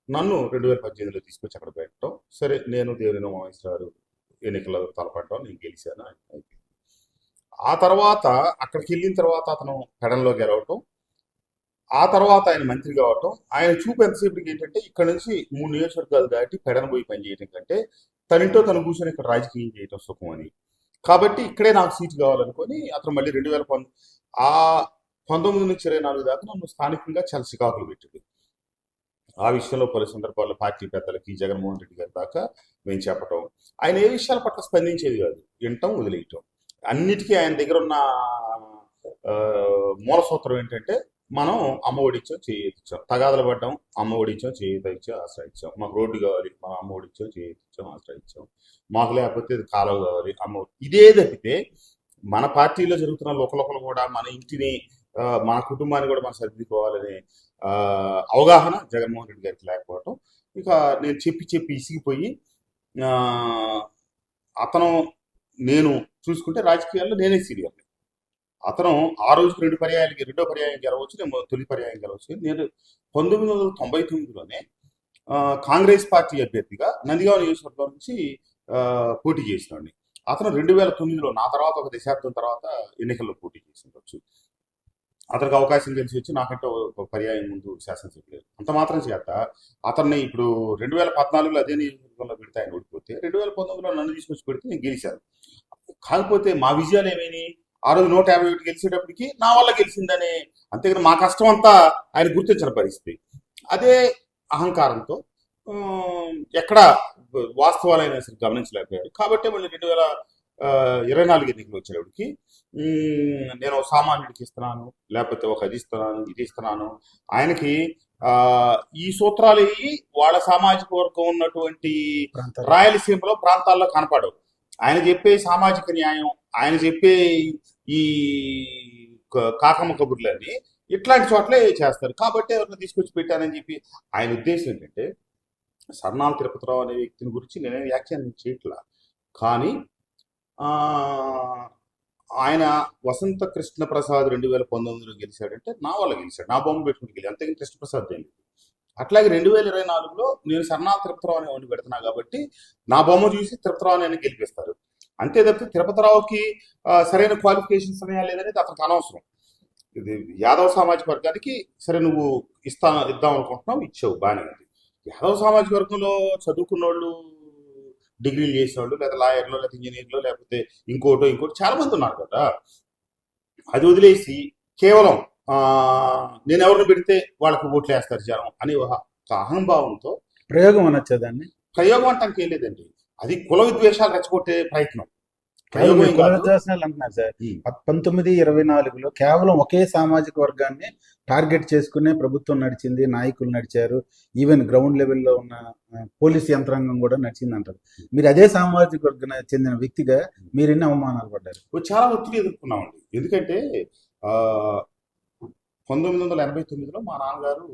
నన్ను 2018లో తీసుకొచ్చి అక్కడ పెట్టడం. సరే, నేను దేవినేని ఉమామహేశ్వరరావు ఎన్నికల్లో తలపడటం, నేను గెలిచాను. ఆ తర్వాత అక్కడికి వెళ్ళిన తర్వాత అతను పెడన్లో గెలవటం, ఆ తర్వాత ఆయన మంత్రి కావటం, ఆయన చూపు ఎంతసేపటికి ఏంటంటే ఇక్కడ నుంచి 3 నియోజకవర్గాలు దాటి పెడన పోయి పనిచేయడం కంటే తనింటో తను కూర్చొని ఇక్కడ రాజకీయం చేయటం సుఖం అని. కాబట్టి ఇక్కడే నాకు సీటు కావాలనుకొని అతను మళ్ళీ 2019 ఆ 19 నుంచి 24 దాకా నన్ను స్థానికంగా చాలా చికాకులు పెట్టింది. ఆ విషయంలో పలు సందర్భాల్లో పార్టీ పెద్దలకి జగన్మోహన్ రెడ్డి గారి దాకా మేము చెప్పటం, ఆయన ఏ విషయాల పట్ల స్పందించేది కాదు, వినటం వదిలేయటం. అన్నిటికీ ఆయన దగ్గర ఉన్న ఆ, మూల సూత్రం ఏంటంటే మనం అమ్మ ఒడిచ్చాం చేయించాం, తగాదలు పడ్డాం, అమ్మ ఒడిచ్చాం చేయిత ఇచ్చాం ఆశ్రయించాం, మాకు రోడ్డు కావాలి మనం అమ్మ ఒడిచ్చాం చేయించాం ఆశ్రయించాం, మాకు లేకపోతే ఇది కాలువ కావాలి అమ్మ ఇదే తప్పితే మన పార్టీలో జరుగుతున్న లోకలోకలు కూడా మన ఇంటిని మన కుటుంబాన్ని కూడా మనం సర్దిద్దుకోవాలనే ఆ, అవగాహన జగన్మోహన్ రెడ్డి గారికి లేకపోవటం. ఇక నేను చెప్పి చెప్పి ఇసిగిపోయి ఆ, అతను నేను చూసుకుంటే రాజకీయాల్లో నేనే సీనియర్. అతను ఆ రోజుకి 2 పర్యాయాలకి రెండో పర్యాయం గెలవచ్చు, నేను తొలి పర్యాయం గెలవచ్చు. నేను 1999లోనే కాంగ్రెస్ పార్టీ అభ్యర్థిగా నందిగామ నియోజకవర్గం నుంచి పోటీ చేసినాడు. అతను 2009లో నా తర్వాత ఒక దశాబ్దం తర్వాత ఎన్నికల్లో పోటీ చేసి ఉండొచ్చు. అతనికి అవకాశం తెలిసి వచ్చి నాకంటే ఒక పర్యాయం ముందు శాసనసభ్యులు. అంత మాత్రం చేత అతన్ని ఇప్పుడు 2014లో అదే నియోజకవర్గంలో పెడితే ఆయన ఓడిపోతే 2019లో నన్ను తీసుకొచ్చి పెడితే నేను గెలిచాను. కాకపోతే మా విజయాలు ఏమైనాయి, ఆ రోజు 151 గెలిచేటప్పటికి నా వల్ల గెలిచిందనే, అంతేగాని మా కష్టం అంతా ఆయన గుర్తించిన పరిస్థితి. అదే అహంకారంతో ఎక్కడ వాస్తవాలైన అసలు గమనించలేకపోయారు. కాబట్టి మళ్ళీ 2024 ఎన్నికలు వచ్చేటప్పటికి నేను సామాన్యుడికి ఇస్తున్నాను, లేకపోతే ఒక అది ఇస్తున్నాను, ఇది ఇస్తున్నాను. ఆయనకి ఈ సూత్రాలు వాళ్ళ సామాజిక వర్గం ఉన్నటువంటి రాయలసీమలో ప్రాంతాల్లో కనపడవు. ఆయన చెప్పే సామాజిక న్యాయం, ఆయన చెప్పే ఈ కాకమ్మ కబుర్లన్నీ ఇట్లాంటి చోట్లే చేస్తారు. కాబట్టి ఎవరిని తీసుకొచ్చి పెట్టానని చెప్పి ఆయన ఉద్దేశం ఏంటంటే, సర్నాల తిరుపతిరావు అనే వ్యక్తిని గురించి నేనే వ్యాఖ్యానం చేయట్లా, కానీ ఆయన వసంత కృష్ణ ప్రసాద్ 2019లో గెలిచాడంటే నా వల్ల గెలిచాడు, నా బొమ్మ పెట్టుకుని గెలి, అంతేగాని కృష్ణప్రసాద్ తెలియదు. అట్లాగే 2024లో నేను సర్నాల తిరుపతిరావు అనే వాడిని పెడుతున్నా కాబట్టి నా బొమ్మ చూసి తిరుపతిరావు అని గెలిపిస్తారు. అంతే తప్పితే తిరుపతిరావుకి సరైన క్వాలిఫికేషన్స్ ఉన్నాయా లేదనేది అతనికి అనవసరం. ఇది యాదవ సామాజిక వర్గానికి సరే నువ్వు ఇద్దాం అనుకుంటున్నావు, ఇచ్చావు, బాగానే ఉంది. యాదవ సామాజిక వర్గంలో చదువుకున్న వాళ్ళు, డిగ్రీలు చేసిన వాళ్ళు, లేదా లాయర్లు, లేదా ఇంజనీర్లు, లేకపోతే ఇంకోటి చాలా మంది ఉన్నారు కదా. అది వదిలేసి కేవలం నేను ఎవరిని పెడితే వాళ్ళకి ఓట్లు వేస్తారు జనం అని ఒక అహంభావంతో ప్రయోగం అనొచ్చేదాన్ని. ప్రయోగం అంటానికి ఏం లేదండి, అది కుల విద్వేషాలు రెచ్చగొట్టే ప్రయత్నం. కుల విద్వేషాలు అంటున్నారు సార్. 1924లో కేవలం ఒకే సామాజిక వర్గాన్ని టార్గెట్ చేసుకునే ప్రభుత్వం నడిచింది, నాయకులు నడిచారు, ఈవెన్ గ్రౌండ్ లెవెల్లో ఉన్న పోలీస్ యంత్రాంగం కూడా నడిచింది అంటారు. మీరు అదే సామాజిక వర్గం చెందిన వ్యక్తిగా మీరు ఎన్ని అవమానాలు పడ్డారు? చాలా ఒత్తిడి ఎదుర్కొన్నామండి. ఎందుకంటే 1989లో మా నాన్నగారు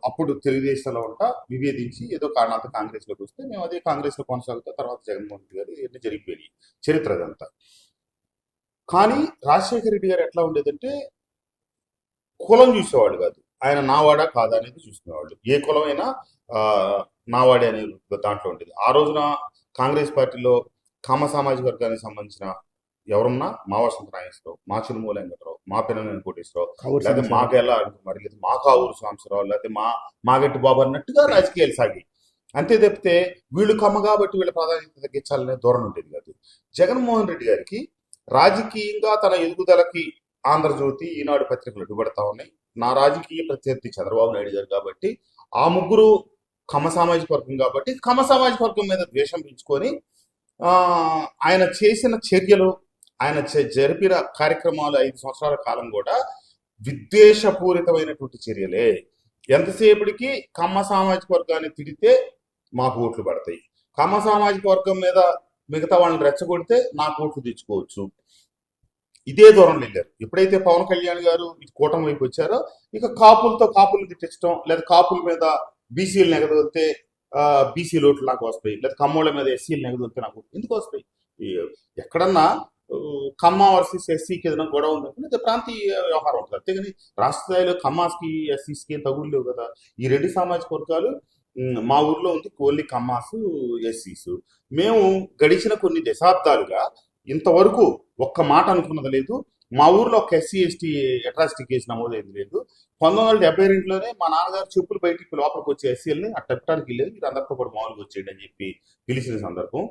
అప్పుడు తెలుగుదేశంలో ఉంటా విభేదించి ఏదో కారణాలతో కాంగ్రెస్లోకి వస్తే మేము అదే కాంగ్రెస్లో కొనసాగుతా, తర్వాత జగన్మోహన్ రెడ్డి గారు ఇవన్నీ జరిగిపోయి చరిత్ర అదంతా. కానీ రాజశేఖర రెడ్డి గారు ఎట్లా ఉండేదంటే కులం చూసేవాడు కాదు, ఆయన నావాడా కాదా అనేది చూసుకునేవాళ్ళు. ఏ కులమైనా నావాడే అనే దాంట్లో ఉండేది. ఆ రోజున కాంగ్రెస్ పార్టీలో కామ సామాజిక వర్గానికి సంబంధించిన ఎవరున్నా మా వసంత నాగేశ్వరరావు, మా చిరుమూల వెంకటరావు, మా పిల్లలని కోటేశ్వరరావు, లేకపోతే మాకెలా అంటున్నారు, లేదా మా కావూరు సాంబశివరావు, లేకపోతే మాగట్టి బాబు అన్నట్టుగా రాజకీయాలు సాగి. అంతే తప్పితే వీళ్ళు కమ్మ కాబట్టి వీళ్ళ ప్రాధాన్యత తగ్గించాలనే ధోరణి ఉండేది కాదు. జగన్మోహన్ రెడ్డి గారికి రాజకీయంగా తన ఎదుగుదలకి ఆంధ్రజ్యోతి, ఈనాడు పత్రికలు అడ్డుపడతా ఉన్నాయి. నా రాజకీయ ప్రత్యర్థి చంద్రబాబు నాయుడు గారు కాబట్టి, ఆ ముగ్గురు కమ్మ సామాజిక వర్గం కాబట్టి కమ్మ సామాజిక వర్గం మీద ద్వేషం పెంచుకొని ఆయన చేసిన చర్యలు, ఆయన జరిపిన కార్యక్రమాలు 5 సంవత్సరాల కాలం కూడా విద్వేషపూరితమైనటువంటి చర్యలే. ఎంతసేపటికి కమ్మ సామాజిక వర్గాన్ని తిడితే మాకు ఓట్లు పడతాయి, కమ్మ సామాజిక వర్గం మీద మిగతా వాళ్ళని రెచ్చగొడితే నాకు ఓట్లు తెచ్చుకోవచ్చు, ఇదే దూరం వెళ్ళారు. ఎప్పుడైతే పవన్ కళ్యాణ్ గారు ఇటు కూటమి వైపు వచ్చారో ఇక కాపులు తిట్టించడం, లేదా కాపుల మీద బీసీలు నెగదొలితే బీసీ ఓట్లు నాకు వస్తాయి, లేదా కమ్మోళ్ళ మీద ఎస్సీలు నెగదొలితే నాకు ఎందుకు వస్తాయి. ఎక్కడన్నా కమ్మ వర్సెస్ ఎస్సీకి ఏదైనా గొడవ ఉందంటే ప్రాంతీయ వ్యవహారం ఉంటుంది, అంతేగాని రాష్ట్ర స్థాయిలో కమ్మాస్కి ఎస్సీస్కి ఏం తగులు లేవు కదా. ఈ 2 సామాజిక వర్గాలు మా ఊర్లో ఉంది ఓన్లీ కమ్మాసు, ఎస్సీస్. మేము గడిచిన కొన్ని దశాబ్దాలుగా ఇంతవరకు ఒక్క మాట అనుకున్నది లేదు. మా ఊర్లో ఒక ఎస్సీ ఎస్టీ అట్రాసిటీ కేసు నమోదైంది లేదు. 1972లోనే మా నాన్నగారు చెప్పులు బయటికి లోపలికి వచ్చే ఎస్సీలని అట్ట తిప్పడానికి లేదు, మీరు అందరితో పాటు మామూలుగా వచ్చేయండి అని చెప్పి పిలిచిన సందర్భం.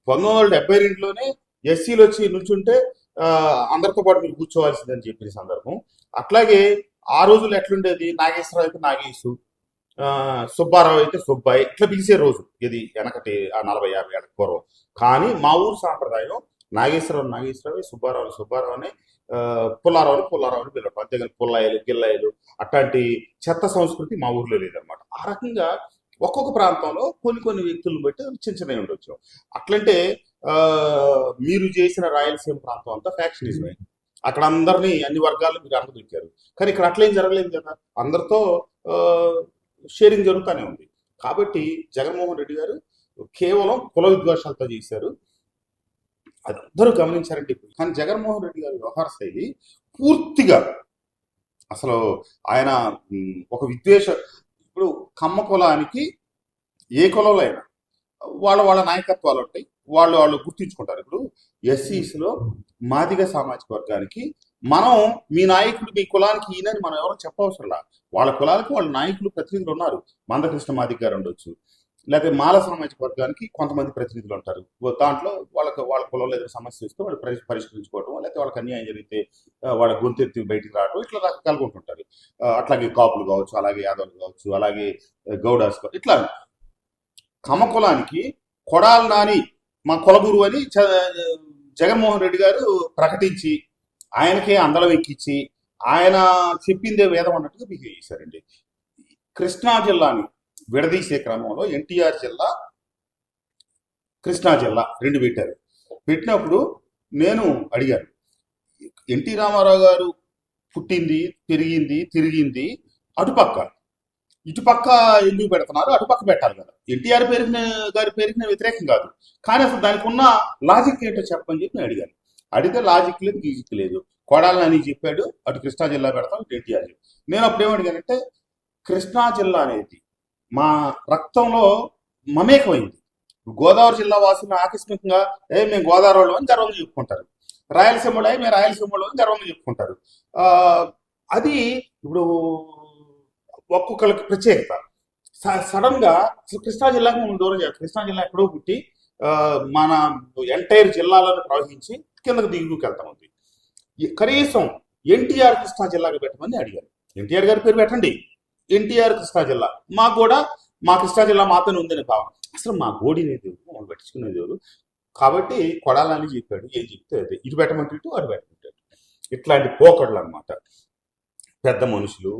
1972లోనే ఎస్సీలు వచ్చి నుంచుంటే ఆ, అందరితో పాటు మీరు కూర్చోవాల్సిందని చెప్పిన సందర్భం. అట్లాగే ఆ రోజుల్లో ఎట్లుండేది, నాగేశ్వరరావు అయితే నాగేశు, ఆ, సుబ్బారావు అయితే సుబ్బాయి, ఇట్లా పిలిచే రోజు ఇది వెనకటి ఆ 40-50 ఏళ్ళ పూర్వం. కానీ మా ఊరు సాంప్రదాయం నాగేశ్వరరావు నాగేశ్వరరావు, సుబ్బారావు సుబ్బారావు అని, పుల్లారావుని పుల్లారావుని పిలవటం, అంతేగాని పుల్లాయిలు గిల్లాయిలు అట్లాంటి చెత్త సంస్కృతి మా ఊర్లో లేదనమాట. ఆ రకంగా ఒక్కొక్క ప్రాంతంలో కొన్ని కొన్ని వ్యక్తులను బట్టి చిన్న చిన్నవి ఉండొచ్చు. అట్లంటే ఆ, మీరు చేసిన రాయలసీమ ప్రాంతం అంతా ఫ్యాక్షనిజమే. అక్కడ అందరినీ అన్ని వర్గాలు మీరు అనగదొక్కారు. కానీ ఇక్కడ అట్లేం జరగలేదు కదా, అందరితో షేరింగ్ జరుగుతూనే ఉంది. కాబట్టి జగన్మోహన్ రెడ్డి గారు కేవలం కుల విద్వేషాలతో చేశారు, అది అందరూ గమనించారండి. కానీ జగన్మోహన్ రెడ్డి గారి వ్యవహార శైలి పూర్తిగా అసలు ఆయన ఒక విద్వేష, ఇప్పుడు కమ్మ కులానికి ఏ కులంలో అయినా వాళ్ళ వాళ్ళ నాయకత్వాలు ఉంటాయి, వాళ్ళు వాళ్ళు గుర్తించుకుంటారు. ఇప్పుడు ఎస్సీస్లో మాదిగ సామాజిక వర్గానికి మనం మీ నాయకుడు మీ కులానికి ఈయనని మనం ఎవరో చెప్పవసరంలా, వాళ్ళ కులాలకు వాళ్ళ నాయకులు ప్రతినిధులు ఉన్నారు. మందకృష్ణ మాదిగ గారు ఉండొచ్చు, లేకపోతే మాల సామాజిక వర్గానికి కొంతమంది ప్రతినిధులు ఉంటారు. దాంట్లో వాళ్ళ కులంలో ఏదైనా సమస్య వస్తే వాళ్ళు పరిష్కరించుకోవడం, లేకపోతే వాళ్ళకి అన్యాయం జరిగితే వాళ్ళ గొంతెత్తి బయటికి రావడం, ఇట్లా రకరకాలుగా ఉంటుంటారు. అట్లాగే కాపులు కావచ్చు, అలాగే యాదవులు కావచ్చు, అలాగే గౌడాస్ కావచ్చు. ఇట్లా కమ్మ కులానికి కొడాలి నాని మా కులగురు అని జగన్మోహన్ రెడ్డి గారు ప్రకటించి ఆయనకే అందలం ఎక్కించి ఆయన చెప్పిందే వేదం అన్నట్టుగా బిహేవ్ చేశారండి. కృష్ణా జిల్లాని విడదీసే క్రమంలో ఎన్టీఆర్ జిల్లా, కృష్ణా జిల్లా రెండు పెట్టారు. పెట్టినప్పుడు నేను అడిగాను, ఎన్టీ రామారావు గారు పుట్టింది పెరిగింది తిరిగింది అటుపక్క, ఇటుపక్క ఎందుకు పెడుతున్నారు, అటుపక్క పెట్టాలి కదా. ఎన్టీఆర్ గారి పేరుకి నేను వ్యతిరేకం కాదు, కానీ అసలు దానికి ఉన్న లాజిక్ ఏంటో చెప్పని చెప్పి నేను అడిగాను. అడిగితే లాజిక్ లేదు గీజిక్ లేదు. కొడాలని అని చెప్పాడు, అటు కృష్ణా జిల్లా పెడతాం, ఇటు ఎన్టీఆర్. నేను అప్పుడు ఏమడిగానంటే, కృష్ణా జిల్లా అనేది మా రక్తంలో మమేకమైంది. గోదావరి జిల్లా వాసులు ఆకస్మికంగా మేము గోదావరి వాళ్ళు అని గర్వంగా చెప్పుకుంటారు, రాయలసీమలో మేము రాయలసీమలో అని గర్వంగా చెప్పుకుంటారు. అది ఇప్పుడు ఒక్కొక్కరికి ప్రత్యేకత. సడన్ గా కృష్ణా జిల్లాకి మనం దూరం చేయాలి. కృష్ణా జిల్లా ఎక్కడో పుట్టి మన ఎంటైర్ జిల్లాలను ప్రవహించి కిందకు దిగుకెళ్తా ఉంది. కనీసం ఎన్టీఆర్ కృష్ణా జిల్లాకి పెట్టమని అడిగారు. ఎన్టీఆర్ గారి పేరు పెట్టండి, ఎన్టీఆర్ కృష్ణా జిల్లా, మాకు కూడా మా కృష్ణా జిల్లా మాతోనే ఉందని భావన. అసలు మా గోడినేది మనం పట్టించుకునేది ఎవరు. కాబట్టి కొడాలని చెప్పాడు, ఏం చెప్తే అదే, ఇటు పెట్టమంటే ఇటు, అటు పెట్టమంటాడు. ఇట్లాంటి పోకడలు అనమాట. పెద్ద మనుషులు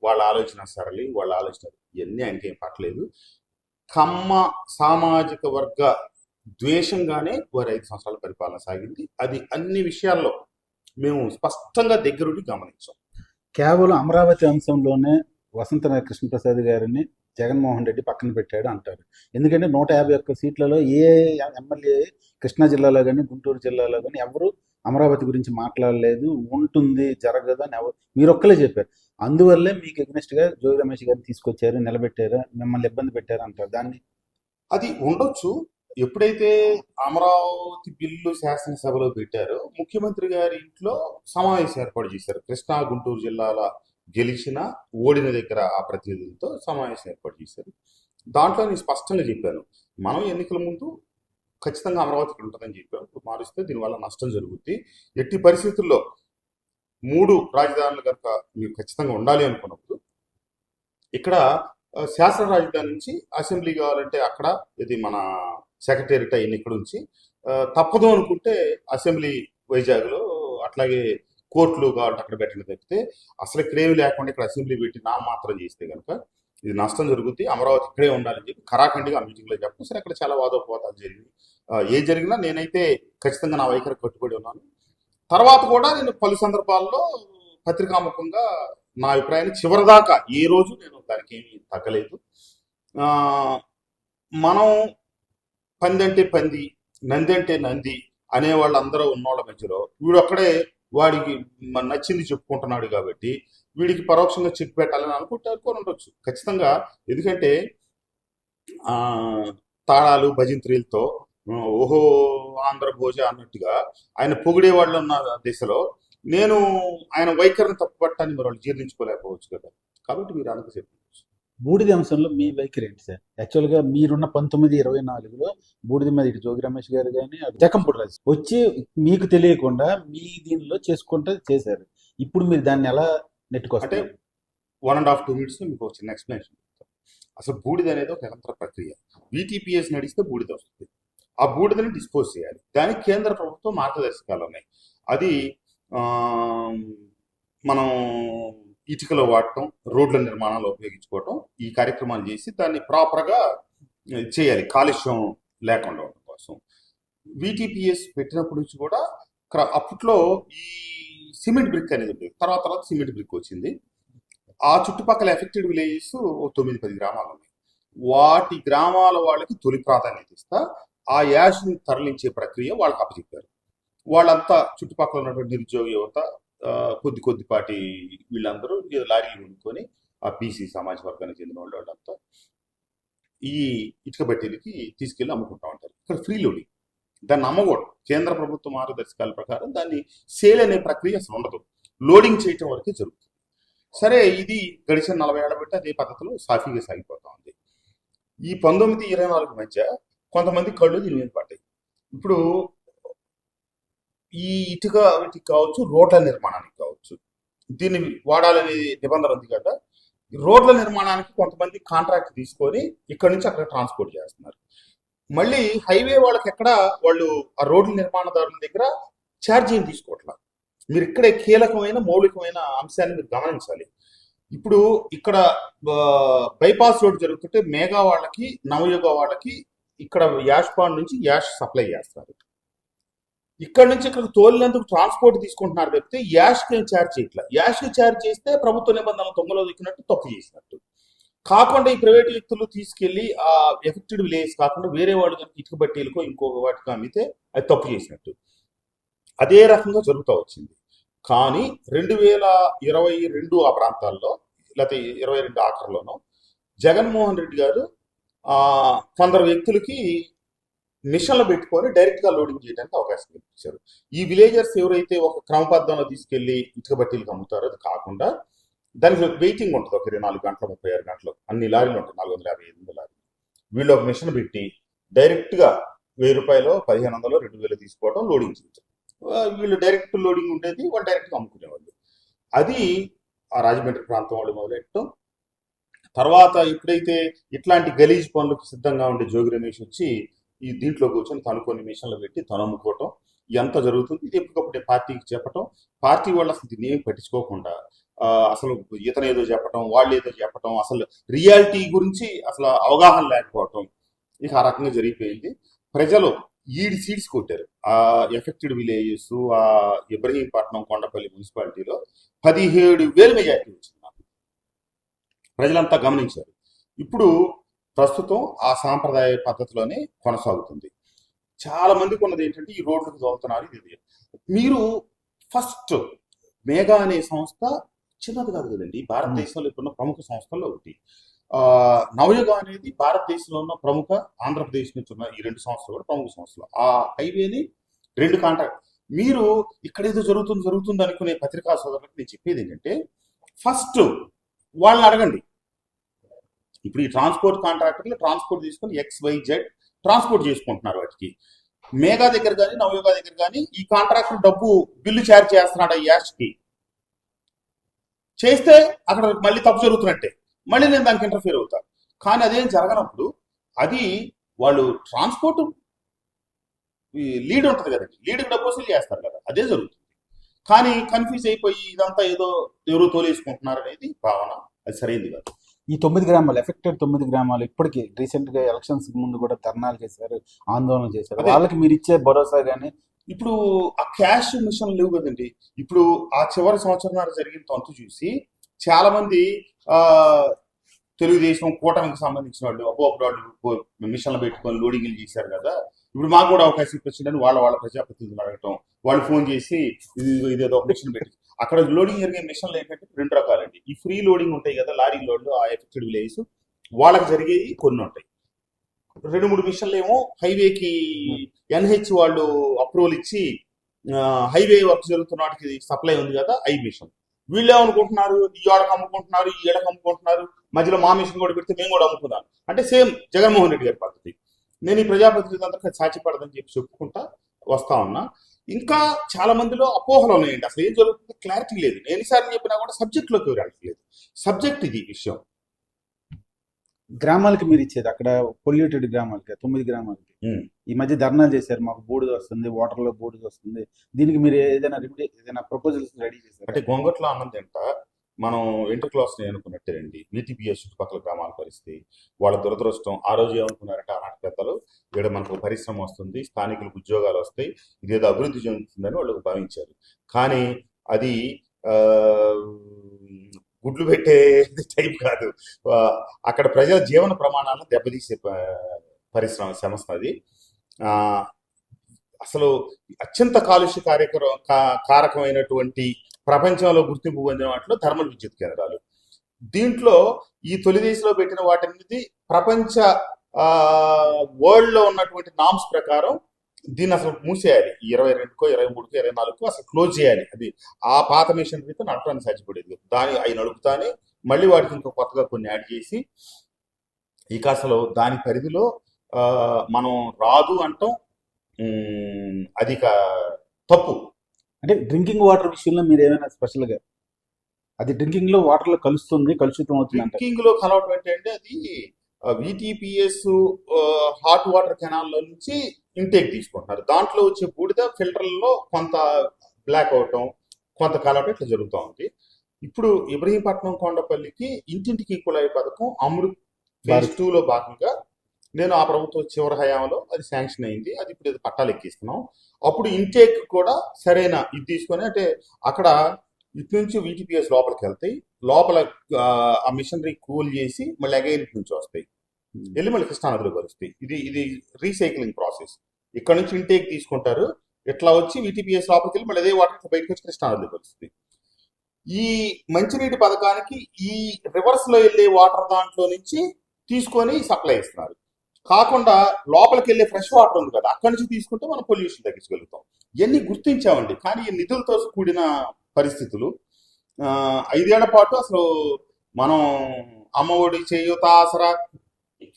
వాళ్ళ ఆలోచన సరళి, వాళ్ళ ఆలోచన ఇవన్నీ ఆయనకి ఏం పట్టలేదు. కమ్మ సామాజిక వర్గ ద్వేషంగానే వారి 5 సంవత్సరాల పరిపాలన సాగింది. అది అన్ని విషయాల్లో మేము స్పష్టంగా దగ్గరుండి గమనించాం. కేవలం అమరావతి అంశంలోనే వసంతరాయ కృష్ణప్రసాద్ గారిని జగన్మోహన్ రెడ్డి పక్కన పెట్టాడు అంటారు. ఎందుకంటే 151 సీట్లలో ఏ ఎమ్మెల్యే కృష్ణా జిల్లాలో కానీ గుంటూరు జిల్లాలో కానీ ఎవరు అమరావతి గురించి మాట్లాడలేదు, ఉంటుంది జరగదు అని మీరు ఒక్కలే చెప్పారు. అందువల్లే మీకు ఎగ్నెస్ట్ గా జోగి రమేష్ గారిని తీసుకొచ్చారు, నిలబెట్టారు, మిమ్మల్ని ఇబ్బంది పెట్టారు అంటారు. దాన్ని అది ఉండొచ్చు. ఎప్పుడైతే అమరావతి బిల్లు శాసనసభలో పెట్టారో ముఖ్యమంత్రి గారి ఇంట్లో సమావేశం ఏర్పాటు చేశారు. కృష్ణా గుంటూరు జిల్లాల గెలిచిన ఓడిన దగ్గర ఆ ప్రతినిధులతో సమావేశం ఏర్పాటు చేశారు. దాంట్లో నేను స్పష్టంగా చెప్పాను, మనం ఎన్నికల ముందు ఖచ్చితంగా అమరావతికి ఉంటుందని చెప్పాం. ఇప్పుడు మారుస్తే దీనివల్ల నష్టం జరుగుద్ది. ఎట్టి పరిస్థితుల్లో 3 రాజధానులు కనుక మీరు ఖచ్చితంగా ఉండాలి అనుకున్నప్పుడు ఇక్కడ శాసన రాజధాని నుంచి అసెంబ్లీ కావాలంటే అక్కడ, ఇది మన సెక్రటేరియట్ అయిన ఇక్కడ నుంచి తప్పదు అనుకుంటే అసెంబ్లీ వైజాగ్లో, అట్లాగే కోర్టులు కావాలంటే అక్కడ పెట్టిన తప్పితే అసలు ఇక్కడేమి లేకుండా ఇక్కడ అసెంబ్లీ పెట్టి మాత్రం చేస్తే కనుక ఇది నష్టం జరుగుద్ది. అమరావతి ఇక్కడే ఉండాలని చెప్పి ఖరాఖండిగా ఆ మీటింగ్లో చెప్పడం. సరే, అక్కడ చాలా వాదోపవాదాలు జరిగింది. ఏ జరిగినా నేనైతే ఖచ్చితంగా నా వైఖరి కట్టుబడి ఉన్నాను. తర్వాత కూడా నేను పలు సందర్భాల్లో పత్రికాముఖంగా నా అభిప్రాయాన్ని చివరిదాకా ఏ రోజు నేను దానికి ఏమీ తగ్గలేదు. మనం పంది అంటే పంది, నంది అంటే నంది అనేవాళ్ళు అందరూ ఉన్నోళ్ళ మధ్యలో వీడొక్కడే వాడికి నచ్చింది చెప్పుకుంటున్నాడు కాబట్టి వీడికి పరోక్షంగా చెక్ పెట్టాలని అనుకుంటారు ఉండొచ్చు ఖచ్చితంగా. ఎందుకంటే తాళాలు భజంత్రీలతో ఓహో ఆంధ్ర భోజ అన్నట్టుగా ఆయన పొగిడే వాళ్ళు ఉన్న దిశలో నేను ఆయన వైఖరిని తప్పుపట్టాన్ని మరి వాళ్ళు జీర్ణించుకోలేకపోవచ్చు కదా. కాబట్టి మీరు అనక చెప్పవచ్చు. బూడిద అంశంలో మీ వైఖరి ఏంటి సార్? యాక్చువల్గా మీరున్న 1924లో బూడిద మీద ఇటు జోగి రమేష్ గారు కానీ జకంపూడి రాజు వచ్చి మీకు తెలియకుండా మీ దీనిలో చేసుకుంటూ చేశారు. ఇప్పుడు మీరు దాన్ని ఎలా అంటే నెట్టుకొస్తారు? 1.5 2 minutes మీకు ఒక చిన్న ఎక్స్ప్లెనేషన్. అసలు బూడిద అనేది ఒక నిరంతర ప్రక్రియ. VTPS నడిస్తే బూడిద వస్తుంది. ఆ బూడిదని డిస్పోజ్ చేయాలి. దానికి కేంద్ర ప్రభుత్వం మార్గదర్శకాలు ఉన్నాయి. అది ఆ, మనం ఇటుకలో వాడటం, రోడ్ల నిర్మాణాలు ఉపయోగించుకోవటం, ఈ కార్యక్రమాలు చేసి దాన్ని ప్రాపర్గా చేయాలి కాలుష్యం లేకుండా ఉండడం కోసం. VTPS పెట్టినప్పటి నుంచి కూడా అప్పట్లో ఈ సిమెంట్ బ్రిక్ అనేది ఉండేది. తర్వాత తర్వాత సిమెంట్ బ్రిక్ వచ్చింది. ఆ చుట్టుపక్కల ఎఫెక్టెడ్ విలేజెస్ 9-10 గ్రామాలు ఉన్నాయి. వాటి గ్రామాల వాళ్ళకి తొలి ప్రాధాన్యత ఇస్తా ఆ యాష్ని తరలించే ప్రక్రియ వాళ్ళకి అప్పచెప్పారు. వాళ్ళంతా చుట్టుపక్కల ఉన్నటువంటి నిరుద్యోగ యువత, కొద్దిపాటి వీళ్ళందరూ లారీలు కొనుక్కొని ఆ బీసీ సామాజిక వర్గానికి చెందిన వాళ్ళంతా ఈ ఇటుక బట్టీలకి తీసుకెళ్ళి అమ్ముకుంటా ఉంటారు. ఇక్కడ ఫ్రీ లోడింగ్, దాన్ని అమ్మకూడదు. కేంద్ర ప్రభుత్వ మార్గదర్శకాల ప్రకారం దాన్ని సేల్ అనే ప్రక్రియ అసలు ఉండదు. లోడింగ్ చేయటం వరకే జరుగుతుంది. సరే, ఇది గడిచిన 40 ఏళ్ల బట్టి అదే పద్ధతిలో సాఫీగా సాగిపోతా ఉంది. ఈ 1924 మధ్య కొంతమంది కళ్ళు దీని మీద పడ్డాయి. ఇప్పుడు ఈ ఇటుక వీటికి కావచ్చు, రోడ్ల నిర్మాణానికి కావచ్చు, దీన్ని వాడాలనే నిబంధన ఉంది కదా. రోడ్ల నిర్మాణానికి కొంతమంది కాంట్రాక్ట్ తీసుకొని ఇక్కడి నుంచి అక్కడ ట్రాన్స్పోర్ట్ చేస్తున్నారు. మళ్ళీ హైవే వాళ్ళకి ఎక్కడ వాళ్ళు ఆ రోడ్ల నిర్మాణదారుల దగ్గర ఛార్జీని తీసుకోవట్లేదు. మీరు ఇక్కడే కీలకమైన మౌలికమైన అంశాన్ని మీరు గమనించాలి. ఇప్పుడు ఇక్కడ బైపాస్ రోడ్ జరుగుతుంటే మేఘా వాళ్ళకి, నవయుగ వాళ్ళకి ఇక్కడ యాష్ పాండ్ నుంచి యాష్ సప్లై చేస్తారు. ఇక్కడ నుంచి ఇక్కడ తోలినందుకు ట్రాన్స్పోర్ట్ తీసుకుంటున్నారు తప్పితే యాష్కి ఛార్జ్ చేయట్లా. యాష్కి ఛార్జ్ చేస్తే ప్రభుత్వ నిబంధనలు తొంగలో దిక్కినట్టు తప్పు చేసినట్టు. కాకుండా ఈ ప్రైవేట్ వ్యక్తులు తీసుకెళ్లి ఆ ఎఫెక్టెడ్ విలేజ్ కాకుండా వేరే వాళ్ళు కనుక ఇటుక బట్టీలకో ఇంకొక వాటికి అమ్మితే అది తప్పు చేసినట్టు. అదే రకంగా జరుగుతూ వచ్చింది. కానీ 2022 ఆ ప్రాంతాల్లో, లేకపోతే 22 ఆఖరిలోనో జగన్మోహన్ రెడ్డి గారు కొందరు వ్యక్తులకి మిషన్లు పెట్టుకొని డైరెక్ట్ గా లోడింగ్ చేయడానికి అవకాశం కల్పించారు. ఈ విలేజర్స్ ఎవరైతే ఒక క్రమబద్ధంలో తీసుకెళ్లి ఇటుక బట్టీలకు అమ్ముతారో అది కాకుండా దానికి వెయిటింగ్ ఉంటుంది. ఒక 24 గంటలు, 36 గంటలు అన్ని లారీలు ఉంటాయి, 450-500 లారీలు. వీళ్ళు ఒక మిషన్ పెట్టి డైరెక్ట్ గా 1000 రూపాయలు, 1500, 2000 తీసుకోవడం, లోడింగ్ చేయడం. వీళ్ళు డైరెక్ట్ లోడింగ్ ఉండేది, వాళ్ళు డైరెక్ట్గా అమ్ముకునేవాళ్ళు. అది ఆ రాజమండ్రి ప్రాంతం వాళ్ళు మొదలెట్టడం. తర్వాత ఎప్పుడైతే ఇట్లాంటి గలీజ్ పనులకు సిద్ధంగా ఉండే జోగి రమేష్ వచ్చి ఈ దీంట్లో కూర్చొని తను కొన్ని మిషన్లు పెట్టి తను అమ్ముకోవటం, ఎంత జరుగుతుంది. ఇది ఎప్పటికప్పుడు పార్టీకి చెప్పటం, పార్టీ వాళ్ళు అసలు దీన్ని ఏమి పట్టించుకోకుండా అసలు ఇతను ఏదో చెప్పటం, వాళ్ళు ఏదో చెప్పటం, అసలు రియాలిటీ గురించి అసలు అవగాహన లేకపోవటం, ఇక ఆ రకంగా జరిగిపోయింది. ప్రజలు ఈడి సీడ్స్ కొట్టారు. ఆ ఎఫెక్టెడ్ విలేజెస్, ఆ ఇబ్రహీంపట్నం, కొండపల్లి మున్సిపాలిటీలో 17,000 మెజార్టీ వచ్చింది. ప్రజలంతా గమనించారు. ఇప్పుడు ప్రస్తుతం ఆ సాంప్రదాయ పద్ధతిలోనే కొనసాగుతుంది. చాలా మందికి ఉన్నది ఏంటంటే ఈ రోడ్లకు తోలుతున్నారు. ఇది మీరు ఫస్ట్ మేఘా అనే సంస్థ చిన్నది కాదు కదండి, భారతదేశంలో ఇప్పుడున్న ప్రముఖ సంస్థల్లో ఒకటి. నవయుగ అనేది భారతదేశంలో ఉన్న ప్రముఖ, ఆంధ్రప్రదేశ్ నుంచి ఉన్న ఈ 2 సంస్థలు కూడా ప్రముఖ సంస్థలు. ఆ హైవేని 2 కాంట్రాక్ట్. మీరు ఇక్కడ ఏదో జరుగుతుంది అనుకునే పత్రికా సోదరులకు నేను చెప్పేది ఏంటంటే, ఫస్ట్ వాళ్ళని అడగండి. ఇప్పుడు ఈ ట్రాన్స్పోర్ట్ కాంట్రాక్టర్లు ట్రాన్స్పోర్ట్ తీసుకొని XYZ ట్రాన్స్పోర్ట్ చేసుకుంటున్నారు. వాటికి మేఘా దగ్గర కానీ, నవయుగ దగ్గర కానీ ఈ కాంట్రాక్టర్ డబ్బు బిల్లు ఛార్జ్ చేస్తున్నాడు ఆ యాష్కి. చేస్తే అక్కడ మళ్ళీ తప్పు జరుగుతున్నట్టే, మళ్ళీ నేను దానికి ఇంటర్ఫియర్ అవుతాను. కానీ అదేం జరగనప్పుడు అది వాళ్ళు ట్రాన్స్పోర్ట్ లీడ్ ఉంటుంది కదండి, లీడ్కి డబ్బు వసూలు చేస్తారు కదా, అదే జరుగుతుంది. కానీ కన్ఫ్యూజ్ అయిపోయి ఇదంతా ఏదో ఎవరో తోలేసుకుంటున్నారు అనేది భావన, అది సరైనది కాదు. ఈ 9 గ్రామాలు, ఎఫెక్టెడ్ 9 గ్రామాలు ఇప్పటికీ రీసెంట్ గా ఎలక్షన్స్ ముందు కూడా ధర్నాలు చేశారు, ఆందోళన చేశారు. వాళ్ళకి మీరు ఇచ్చే భరోసా కానీ ఇప్పుడు ఆ క్యాష్ మిషన్ లేవు కదండి. ఇప్పుడు ఆ చివరి సంవత్సరం జరిగిన తంతు చూసి చాలా మంది తెలుగుదేశం కూటమికి సంబంధించిన వాళ్ళు అప్పుడు వాళ్ళు మిషన్లు పెట్టుకొని లోడింగ్లు చేశారు కదా, ఇప్పుడు మాకు కూడా అవకాశం ఇప్పించండి వాళ్ళ ప్రజాప్రతినిధులు అడగటం. వాళ్ళు ఫోన్ చేసి ఇదేదో ఒక మిషన్ పెట్టి అక్కడ లోడింగ్ జరిగే మిషన్లు ఏంటంటే 2 రకాలండి. ఈ ఫ్రీ లోడింగ్ ఉంటాయి కదా, లారీ లోడ్లు, ఆ ఎఫెక్టెడ్ విలేజెస్ వాళ్ళకి జరిగేవి కొన్ని ఉంటాయి. 2-3 మిషన్లు ఏమో హైవేకి ఎన్హెచ్ వాళ్ళు అప్రూవల్ ఇచ్చి హైవే వర్క్ జరుగుతున్న వాటికి సప్లై ఉంది కదా, 5 మిషన్. వీళ్ళు ఏమనుకుంటున్నారు, ఈ ఏడకు అమ్ముకుంటున్నారు, ఈ ఏడకు అమ్ముకుంటున్నారు, మధ్యలో మా మిషన్ కూడా పెడితే మేము కూడా అమ్ముకున్నాం అంటే సేమ్ జగన్మోహన్ రెడ్డి గారి పద్ధతి. నేను ఈ ప్రజాప్రతినిధులందరికీ సాధ్యపడదని చెప్పి చెప్పుకుంటా వస్తా ఉన్నా. ఇంకా చాలా మందిలో అపోహలు ఉన్నాయండి. అసలు ఏం జరుగుతుందో క్లారిటీ లేదు. నేను ఎన్నిసార్లు చెప్పినా కూడా సబ్జెక్ట్లోకి వెళ్ళట్లేదు. సబ్జెక్ట్ ఇది విషయం. గ్రామాలకి మీరు ఇచ్చేది అక్కడ పొల్యూటెడ్ గ్రామాలకి 9 గ్రామాలకి ఉమ్. ఈ మధ్య ధర్నాలు చేశారు, మాకు బూడిద వస్తుంది, వాటర్ లో బూడిద వస్తుంది. దీనికి మీరు ఏదైనా ప్రపోజల్స్ రెడీ చేశారు? అంటే గొంగట్లో అన్నం తింట మనం ఇంటర్ క్లాస్ అనుకున్నట్టేనండి. వీటీపీఎస్ చుట్టుపక్కల గ్రామాల పరిస్థితి, వాళ్ళ దురదృష్టం. ఆ రోజు ఏమనుకున్నారంటే ఆనాటి పెద్దలు, ఇక్కడ మనకు పరిశ్రమ వస్తుంది, స్థానికులకు ఉద్యోగాలు వస్తాయి, ఇదేదో అభివృద్ధి చెందుతుందని వాళ్ళు భావించారు. కానీ అది ఆ, గుడ్లు పెట్టే టైప్ కాదు. ఆ, అక్కడ ప్రజల జీవన ప్రమాణాలను దెబ్బతీసే పరిశ్రమ సంస్థ అది. ఆ, అసలు అత్యంత కాలుష్య కారకమైనటువంటి ప్రపంచంలో గుర్తింపు పొందిన వాటిలో థర్మల్ విద్యుత్ కేంద్రాలు. దీంట్లో ఈ తొలి దశలో పెట్టిన వాటన్నిటి ప్రపంచ వరల్డ్ లో ఉన్నటువంటి నామ్స్ ప్రకారం దీన్ని అసలు మూసేయాలి. 22కో 23కో 24కో అసలు క్లోజ్ చేయాలి. అది ఆ పాత మిషనరీతో నడపడానికి సాధ్యపడేది. అవి నడుపుతానే మళ్ళీ వాటికి ఇంకా కొత్తగా కొన్ని యాడ్ చేసి, ఇక అసలు దాని పరిధిలో మనం రాదు అంటాం. అది తప్పు. అంటే డ్రింకింగ్ వాటర్ విషయంలో మీరు ఏమైనా స్పెషల్ గా, అది డ్రింకింగ్ లో వాటర్ లో కలుస్తుంది, కలుషితం అవుతుంది అంటే డ్రింకింగ్ లో కలవటం ఏంటంటే అది విటిపిఎస్ హాట్ వాటర్ కెనాల్లో నుంచి ఇంటేక్ తీసుకుంటున్నారు. దాంట్లో వచ్చే బూడిద ఫిల్టర్లలో కొంత బ్లాక్ అవటం, కొంత కలవటం ఇట్లా జరుగుతూ ఉంది. ఇప్పుడు ఇబ్రహీంపట్నం కొండపల్లికి ఇంటింటికి కుళాయి పథకం అమృత్ ఫేజ్ 2లో భాగంగా నేను ఆ ప్రభుత్వం చివరి హయాంలో అది శాంక్షన్ అయింది. అది ఇప్పుడు పట్టాలు ఎక్కిస్తున్నాం. అప్పుడు ఇంటేక్ కూడా సరైన ఇది తీసుకొని, అంటే అక్కడ ఇటు నుంచి వీటిపిఎస్ లోపలికి వెళ్తాయి, లోపల ఆ మిషనరీ కూల్ చేసి మళ్ళీ అగైన్ ఇటు నుంచి వస్తాయి, వెళ్ళి మళ్ళీ కృష్ణానదిలో కలుస్తాయి. ఇది రీసైక్లింగ్ ప్రాసెస్. ఇక్కడ నుంచి ఇంటేక్ తీసుకుంటారు, ఇట్లా వచ్చి వీటిపిఎస్ లోపలికి వెళ్ళి మళ్ళీ అదే వాటర్ బయటకు వచ్చి కృష్ణానదిలో కలుస్తుంది. ఈ మంచినీటి పథకానికి ఈ రివర్స్ లో వెళ్ళే వాటర్ దాంట్లో నుంచి తీసుకొని సప్లై ఇస్తున్నారు. కాకుండా లోపలికి వెళ్ళే ఫ్రెష్ వాటర్ ఉంది కదా, అక్కడి నుంచి తీసుకుంటే మనం పొల్యూషన్ తగ్గించగలుగుతాం. ఇవన్నీ గుర్తించామండి. కానీ ఈ నిధులతో కూడిన పరిస్థితులు. 5 ఏళ్ల పాటు అసలు మనం అమ్మఒడి, చేయూత, ఆసరా,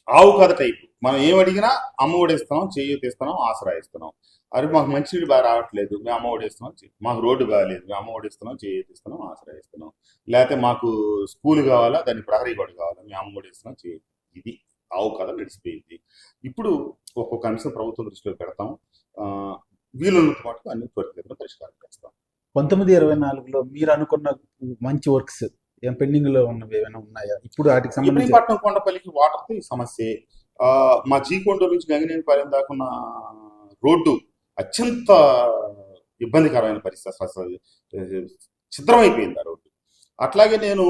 ఆవు కథ టైప్. మనం ఏం అడిగినా అమ్మఒడి ఇస్తున్నాం, చేయూత ఇస్తున్నాం, ఆసరా ఇస్తున్నాం. అది మాకు మంచినీళ్ళు బాగా రావట్లేదు, మేము అమ్మఒడి ఇస్తున్నాం. మాకు రోడ్డు బాగాలేదు, మేము అమ్మఒడి ఇస్తున్నాం, చేయూత ఇస్తున్నాం, ఆసరా ఇస్తున్నాం. లేకపోతే మాకు స్కూల్ కావాలా, దానికి ప్రహరీ గోడ కావాలా, మేము అమ్మఒడి ఇస్తున్నాం, చేయూత. ఇది ఆవు కథ నడిచిపోయింది. ఇప్పుడు ఒక్కొక్క అంశం ప్రభుత్వం దృష్టిలో పెడతాం. వీలున్నంత మటుకు అన్ని త్వరితగతిన పరిష్కారం చేస్తాం. 1924లో మీరు అనుకున్న మంచి వర్క్స్ ఏం పెండింగ్ లో ఉన్నవి ఏమైనా ఉన్నాయా ఇప్పుడు వాటికి సంబంధించి? ఇబ్రహీంపట్నం కొండపల్లికి వాటర్ సమస్య. మా జీకొండ నుంచి గంగినేనిపాలెం దాకున్న రోడ్డు అత్యంత ఇబ్బందికరమైన పరిస్థితి. అసలు చిత్రమైపోయింది ఆ రోడ్డు. అట్లాగే నేను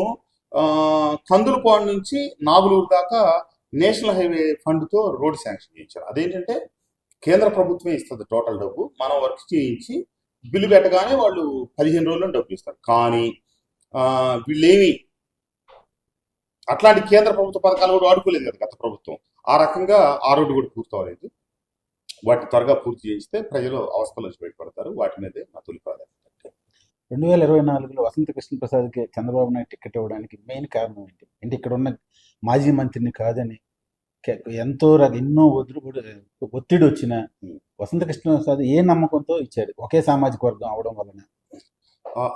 కందులపాడు నుంచి నాగులూరు దాకా నేషనల్ హైవే ఫండ్తో రోడ్డు శాంక్షన్ చేయించారు. అదేంటంటే కేంద్ర ప్రభుత్వమే ఇస్తుంది టోటల్ డబ్బు, మనం వర్క్ చేయించి బిల్లు పెట్టగానే వాళ్ళు 15 రోజుల్లో డబ్బులు ఇస్తారు. కానీ వీళ్ళేమి అట్లాంటి కేంద్ర ప్రభుత్వ పథకాలు కూడా వాడుకోలేదు కదా గత ప్రభుత్వం. ఆ రకంగా ఆ రోడ్డు కూడా పూర్తవలేదు. వాటిని త్వరగా పూర్తి చేస్తే ప్రజలు అవస్థల నుంచి బయటపడతారు. వాటి మీదే నా తొలి ప్రాధాన్యత. 2024లో వసంత కృష్ణ ప్రసాద్కి చంద్రబాబు నాయుడు టికెట్ ఇవ్వడానికి మెయిన్ కారణం ఏంటి అంటే, ఇక్కడ ఉన్న మాజీ మంత్రిని కాదని ఎన్నో ఒత్తిడి వచ్చిన వసంత కృష్ణ ప్రసాద్ ఏ నమ్మకంతో ఇచ్చాడు? ఒకే సామాజిక వర్గం అవడం వలన,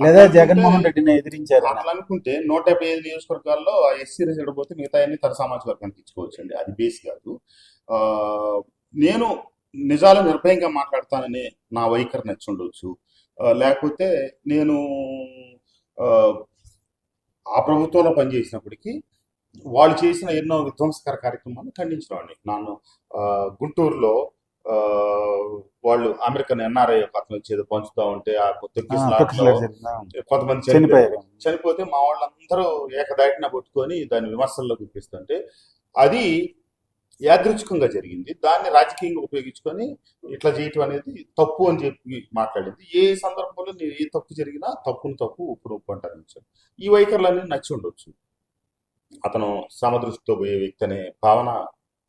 లేదా జగన్మోహన్ రెడ్డిని ఎదిరించారు? అట్లా అనుకుంటే 175 నియోజకవర్గాల్లో ఆ ఎస్సీ రిజర్వ్ పోతే మిగతా అన్ని తన సామాజిక వర్గానికి ఇచ్చుకోవచ్చండి. అది బేస్ కాదు. నేను నిజాలు నిర్భయంగా మాట్లాడతానని నా వైఖరి నచ్చుండొచ్చు. లేకపోతే నేను ఆ ప్రభుత్వంలో పనిచేసినప్పటికీ వాళ్ళు చేసిన ఎన్నో విధ్వంసకర కార్యక్రమాలను ఖండించినవాడిని. నన్ను గుంటూరులో వాళ్ళు అమెరికన్ ఎన్ఆర్ఐ అతను వచ్చేది పంచుతా ఉంటే ఆ కొంతమంది చనిపోతే మా వాళ్ళందరూ ఏకదాటిన పట్టుకొని దాన్ని విమర్శల్లో గుర్తిస్తుంటే అది యాదృచ్ఛికంగా జరిగింది. దాన్ని రాజకీయంగా ఉపయోగించుకొని ఇట్లా చేయటం అనేది తప్పు అని చెప్పి మాట్లాడింది. ఏ సందర్భంలో నేను ఏ తప్పు జరిగినా తప్పును తప్పు, ఉప్పును ఉప్పు అంటాను. ఈ వైఖరులన్నీ నచ్చి ఉండొచ్చు. అతను సమదృష్టితో పోయే వ్యక్తి అనే భావన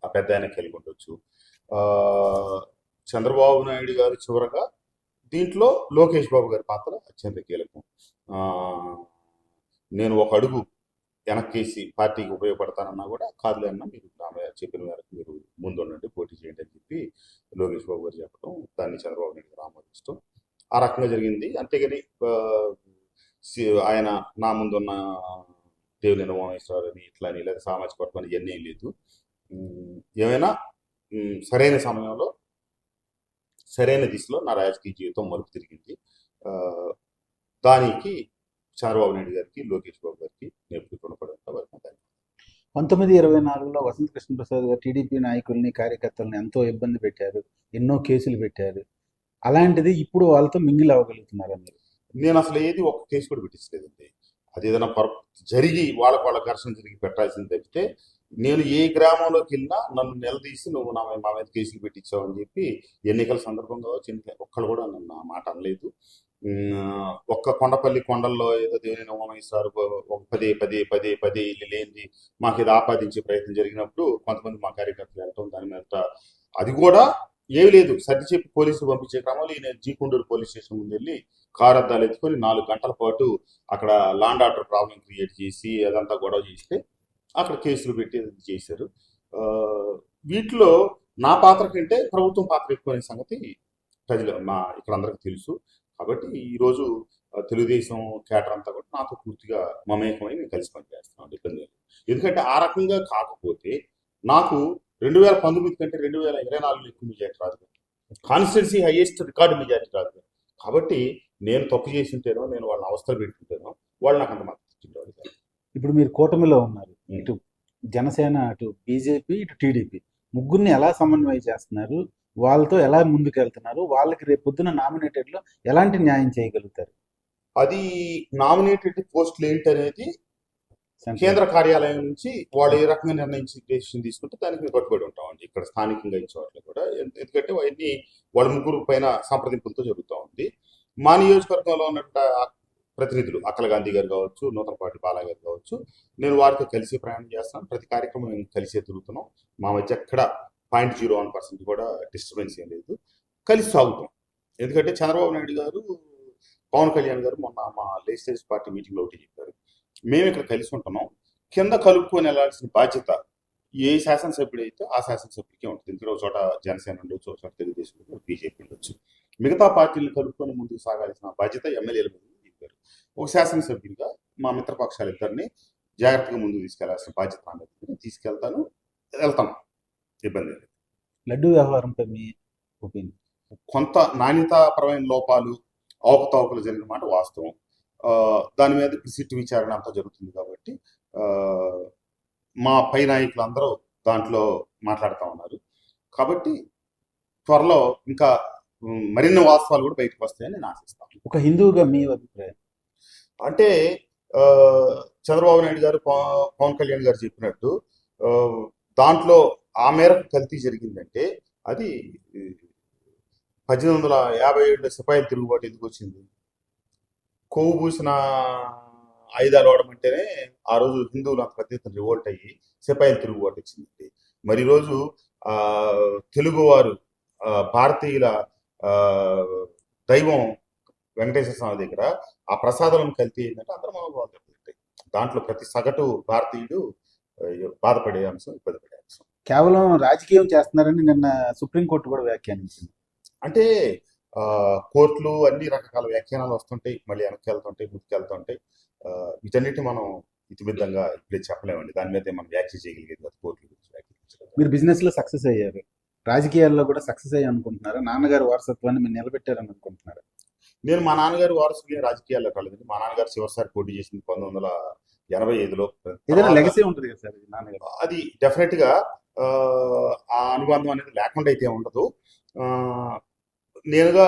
ఆ పెద్ద ఆయనకి కలిగి ఉండొచ్చు. ఆ, చంద్రబాబు నాయుడు గారు చివరగా దీంట్లో లోకేష్ బాబు గారి పాత్ర అత్యంత కీలకం. ఆ, నేను ఒక అడుగు వెనక్కేసి పార్టీకి ఉపయోగపడతానన్నా కూడా కాదులే అన్న, మీరు ఆమె చెప్పిన మేరకు మీరు ముందుండండి, పోటీ చేయండి అని చెప్పి లోకేష్ బాబు గారు చెప్పడం, దాన్ని చంద్రబాబు నాయుడు గారు ఆమోదించడం ఆ రకంగా జరిగింది. అంతేగాని ఆయన నా ముందున్న దేవుని ఉమామేశ్వరని ఇట్లని లేదా సామాజిక వర్గం అని ఇవన్నీ ఏం లేదు. ఏమైనా సరైన సమయంలో సరైన దిశలో నా రాజకీయ జీవితం మలుపు తిరిగింది. ఆ, దానికి చంద్రబాబు నాయుడు గారికి, లోకేష్ బాబు గారికి నేను రుణపడంతా వారికి 1924లో వసంత కృష్ణప్రసాద్ గారు టీడీపీ నాయకుల్ని కార్యకర్తల్ని ఎంతో ఇబ్బంది పెట్టారు, ఎన్నో కేసులు పెట్టారు. అలాంటిది ఇప్పుడు వాళ్ళతో మింగిల్ అవ్వగలుగుతున్నారు మీరు? నేను అసలు ఏది ఒక్క కేసు కూడా పెట్టించలేదండి. అది ఏదైనా జరిగి వాళ్ళ ఘర్షణ జరిగి పెట్టాల్సింది తప్పితే, నేను ఏ గ్రామంలోకి వెళ్ళినా నన్ను నిలదీసి నువ్వు మా మీద కేసులు పెట్టించావు అని చెప్పి ఎన్నికల సందర్భంగా ఒక్కళ్ళు కూడా నన్ను ఆ మాట అనలేదు. ఒక్క కొండపల్లి కొండల్లో ఏదో దేవుని ఉమామేశ్వరు ఒక పదే పదే పదే పదే ఇల్లు లేనిది మాకు ఇది ఆపాదించే ప్రయత్నం జరిగినప్పుడు కొంతమంది మా కార్యకర్తలు వెళ్ళటం, దాని మీద అది కూడా ఏమి లేదు సర్ది చెప్పి పోలీసులు పంపించే క్రమంలో ఈయన జీకొండూరు పోలీస్ స్టేషన్ ముందు వెళ్ళి కారు అద్దాలు ఎత్తుకొని 4 గంటల పాటు అక్కడ లాండ్ ఆర్డర్ ప్రాబ్లం క్రియేట్ చేసి అదంతా గొడవ చేస్తే అక్కడ కేసులు పెట్టి చేశారు. వీటిలో నా పాత్ర కంటే ప్రభుత్వం పాత్ర ఎక్కువ అనే సంగతి ప్రజలు ఇక్కడ అందరికీ తెలుసు. కాబట్టి ఈరోజు తెలుగుదేశం కేటర్ అంతా కూడా నాతో పూర్తిగా మమేకమై మేము కలిసి పనిచేస్తున్నాం, ఇబ్బంది లేదు. ఎందుకంటే ఆ రకంగా కాకపోతే నాకు 2019 కంటే 2024లో ఎక్కువ మెజార్టీ రాదు, కాన్స్టిట్యున్సీ హైయెస్ట్ రికార్డు మెజార్టీ రాదు. కాబట్టి నేను తప్పు చేసి ఉంటేనో, నేను వాళ్ళని అవస్థలు పెట్టుకుంటేనో వాళ్ళు నాకు అంత మద్దతు. ఇప్పుడు మీరు కూటమిలో ఉన్నారు, ఇటు జనసేన, అటు బీజేపీ, ఇటు టీడీపీ, ముగ్గురిని ఎలా సమన్వయం చేస్తున్నారు? వాళ్ళతో ఎలా ముందుకెళ్తున్నారు? వాళ్ళకి రేపు పొద్దున నామినేటెడ్లో ఎలాంటి న్యాయం చేయగలుగుతారు? అది నామినేటెడ్ పోస్టులు ఏంటి అనేది కేంద్ర కార్యాలయం నుంచి వాళ్ళు ఏ రకంగా నిర్ణయించి డెసిషన్ తీసుకుంటే దానికి మేము కట్టుబడి ఉంటామండి. ఇక్కడ స్థానికంగా ఇచ్చే వాటిలో కూడా, ఎందుకంటే అవన్నీ వాళ్ళ ముగ్గురు పైన సంప్రదింపులతో జరుగుతూ ఉంది. మా నియోజకవర్గంలో ఉన్నట్టు ప్రతినిధులు అక్కల గాంధీ గారు కావచ్చు, నూతనపాటి బాలా గారు కావచ్చు, నేను వారితో కలిసి ప్రయాణం చేస్తాను. ప్రతి కార్యక్రమం మేము కలిసే తిరుగుతున్నాం. మా మధ్య ఎక్కడ 0.01% కూడా డిస్టర్బెన్స్ ఏం లేదు, కలిసి సాగుతాం. ఎందుకంటే చంద్రబాబు నాయుడు గారు, పవన్ కళ్యాణ్ గారు మొన్న మా లెజిస్లేటివ్ పార్టీ మీటింగ్లో ఒకటి చెప్పారు, మేము ఇక్కడ కలిసి ఉంటున్నాం, కింద కలుపుకొని వెళ్ళాల్సిన బాధ్యత ఏ శాసనసభ్యుడు అయితే ఆ శాసనసభ్యుడికే ఉంటుంది. ఎందుకంటే ఒక చోట జనసేన ఉండొచ్చు, ఒక చోట తెలుగుదేశం ఉండొచ్చు, బీజేపీ ఉండొచ్చు. మిగతా పార్టీలను కలుపుకొని ముందుకు సాగాల్సిన బాధ్యత ఎమ్మెల్యేల మీద చెప్పారు. ఒక శాసనసభ్యుడిగా మా మిత్రపక్షాలు ఇద్దరిని జాగ్రత్తగా ముందుకు తీసుకెళ్లాల్సిన బాధ్యత అనేది తీసుకెళ్తాను, వెళ్తాను, ఇబ్బంది లేదు. లడ్డు వ్యవహారంపై మీ ఒపీనియన్? కొంత నాణ్యతాపరమైన లోపాలు, అవకతవకలు జరిగిన మాట వాస్తవం. దాని మీద సిట్ విచారణ అంతా జరుగుతుంది కాబట్టి మా పై నాయకులు అందరూ దాంట్లో మాట్లాడుతూ ఉన్నారు. కాబట్టి త్వరలో ఇంకా మరిన్ని వాస్తవాలు కూడా బయటకు వస్తాయని నేను ఆశిస్తాను. ఒక హిందువుగా మీ అభిప్రాయం అంటే చంద్రబాబు నాయుడు గారు, పవన్ కళ్యాణ్ గారు చెప్పినట్టు దాంట్లో ఆ మేరకు కల్తీ జరిగిందంటే అది 1857 సిపాయిల తిరుగుబాటు ఎందుకు వచ్చింది? కొవ్వు పూసిన ఆయుధాలు వాడమంటేనే ఆ రోజు హిందువులు అంత పెద్ద ఎత్తున రివోల్ట్ అయ్యి సిపాయిల తిరుగుబాటు వచ్చింది. మరి ఈరోజు తెలుగువారు, భారతీయుల దైవం వెంకటేశ్వర స్వామి దగ్గర ఆ ప్రసాదాలను కల్తీ ఏంటంటే అందరూ మనోభావాలు దెబ్బతింటాయి. దాంట్లో ప్రతి సగటు భారతీయుడు బాధపడే అంశం, ఇబ్బంది పడే అంశం. కేవలం రాజకీయం చేస్తున్నారని నిన్న సుప్రీంకోర్టు కూడా వ్యాఖ్యానించింది. అంటే కోర్టులు అన్ని రకరకాల వ్యాఖ్యానాలు వస్తుంటాయి, మళ్ళీ వెనక్కి వెళ్తుంటాయి, ముందుకు వెళ్తుంటాయి. వీటన్నిటి మనం ఇతిమిద్దంగా ఇప్పుడే చెప్పలేమండి. దాని మీద మనం వ్యాఖ్య చేయగలిగేది కాదు, కోర్టుల గురించి వ్యాఖ్యించలేదు. మీరు బిజినెస్ లో సక్సెస్ అయ్యారు, రాజకీయాల్లో కూడా సక్సెస్ అయ్యి అనుకుంటున్నారా? నాన్నగారు వారసత్వాన్ని మీరు నిలబెట్టారని అనుకుంటున్నారా? నేను మా నాన్నగారు వారసుగా రాజకీయాల్లో కలదండి. మా నాన్నగారు చివరిసారి పోటీ చేసింది 1985లో. ఏదైనా లెగసీ ఉంటుంది కదా సార్ నాన్నగారు? అది డెఫినెట్ గా ఆ అనుబంధం అనేది లేకుండా అయితే ఉండదు. నేనుగా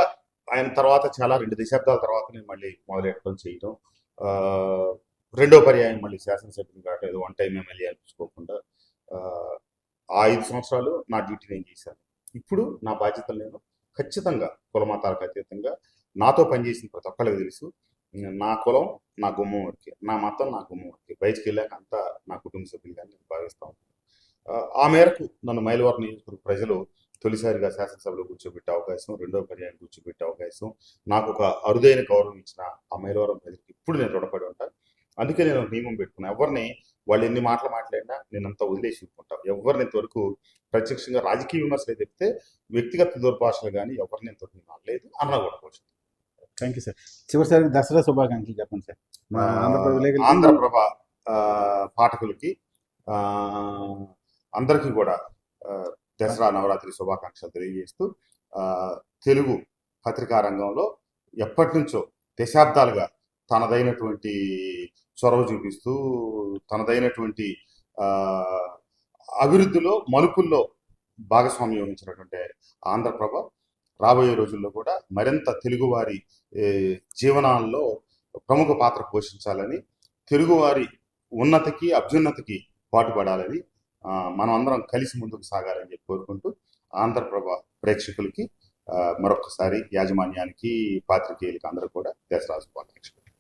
ఆయన తర్వాత చాలా 2 దశాబ్దాల తర్వాత నేను మళ్ళీ మొదలెట్టడం చేయటం, రెండో పర్యాయం మళ్ళీ శాసనసభ్యులు కావటం, ఏదో వన్ టైం ఎమ్మెల్యే అనిపించుకోకుండా ఆ 5 సంవత్సరాలు నా డ్యూటీ నేను చేశాను. ఇప్పుడు నా బాధ్యతలు నేను ఖచ్చితంగా కుల మతాలకు అతీతంగా నాతో పనిచేసిన ప్రతి ఒక్కరికి తెలుసు, నా కులం నా గుమ్మం వరకే, నా మతం నా గుమ్మం వరకే, బయటికి వెళ్ళాక అంతా నా కుటుంబ సభ్యులుగా నేను భావిస్తా ఉంటాను. ఆ మేరకు నన్ను మైలవరం నియోజకవర్గ ప్రజలు తొలిసారిగా శాసనసభలో కూర్చోబెట్టే అవకాశం, రెండో పర్యాయం కూర్చోబెట్టే అవకాశం, నాకు ఒక అరుదైన గౌరవం ఇచ్చిన ఆ మైలవరం ప్రజలకు ఇప్పుడు నేను రుణపడి ఉంటాను. అందుకే నేను ఒక నియమం పెట్టుకున్నాను. ఎవరిని వాళ్ళు ఎన్ని మాటలు మాట్లాడినా నేనంతా వదిలేసి ఊరుకుంటాను. ఎవరిని ఇంతవరకు ప్రత్యక్షంగా రాజకీయ విమర్శలు చెప్తే వ్యక్తిగత దుర్భాషలు కానీ ఎవరిని ఇంతవరకు అనలేదు, అన్నా కూడా పోషణ. Thank you sir. చివరిసారి దసరా శుభాకాంక్షలు చెప్పండి సార్ మా ఆంధ్రప్రదేశ్ విలేకరులకి. ఆంధ్రప్రభ పాఠకులకి ఆ, అందరికీ కూడా ఆ, దసరా నవరాత్రి శుభాకాంక్షలు తెలియజేస్తూ ఆ, తెలుగు పత్రికా రంగంలో ఎప్పటి నుంచో దశాబ్దాలుగా తనదైనటువంటి చొరవ చూపిస్తూ తనదైనటువంటి ఆ, అభివృద్ధిలో మలుపుల్లో భాగస్వామ్యం వహించినటువంటి ఆంధ్రప్రభ రాబోయే రోజుల్లో కూడా మరింత తెలుగువారి ఏ, జీవనాల్లో ప్రముఖ పాత్ర పోషించాలని, తెలుగువారి ఉన్నతికి అభ్యున్నతికి పాటుపడాలని మనం అందరం కలిసి ముందుకు సాగాలని చెప్పి కోరుకుంటూ ఆంధ్రప్రభ ప్రేక్షకులకి మరొకసారి యాజమాన్యానికి పాత్రికేయులకి అందరూ కూడా దసరా శుభాకాంక్షలు.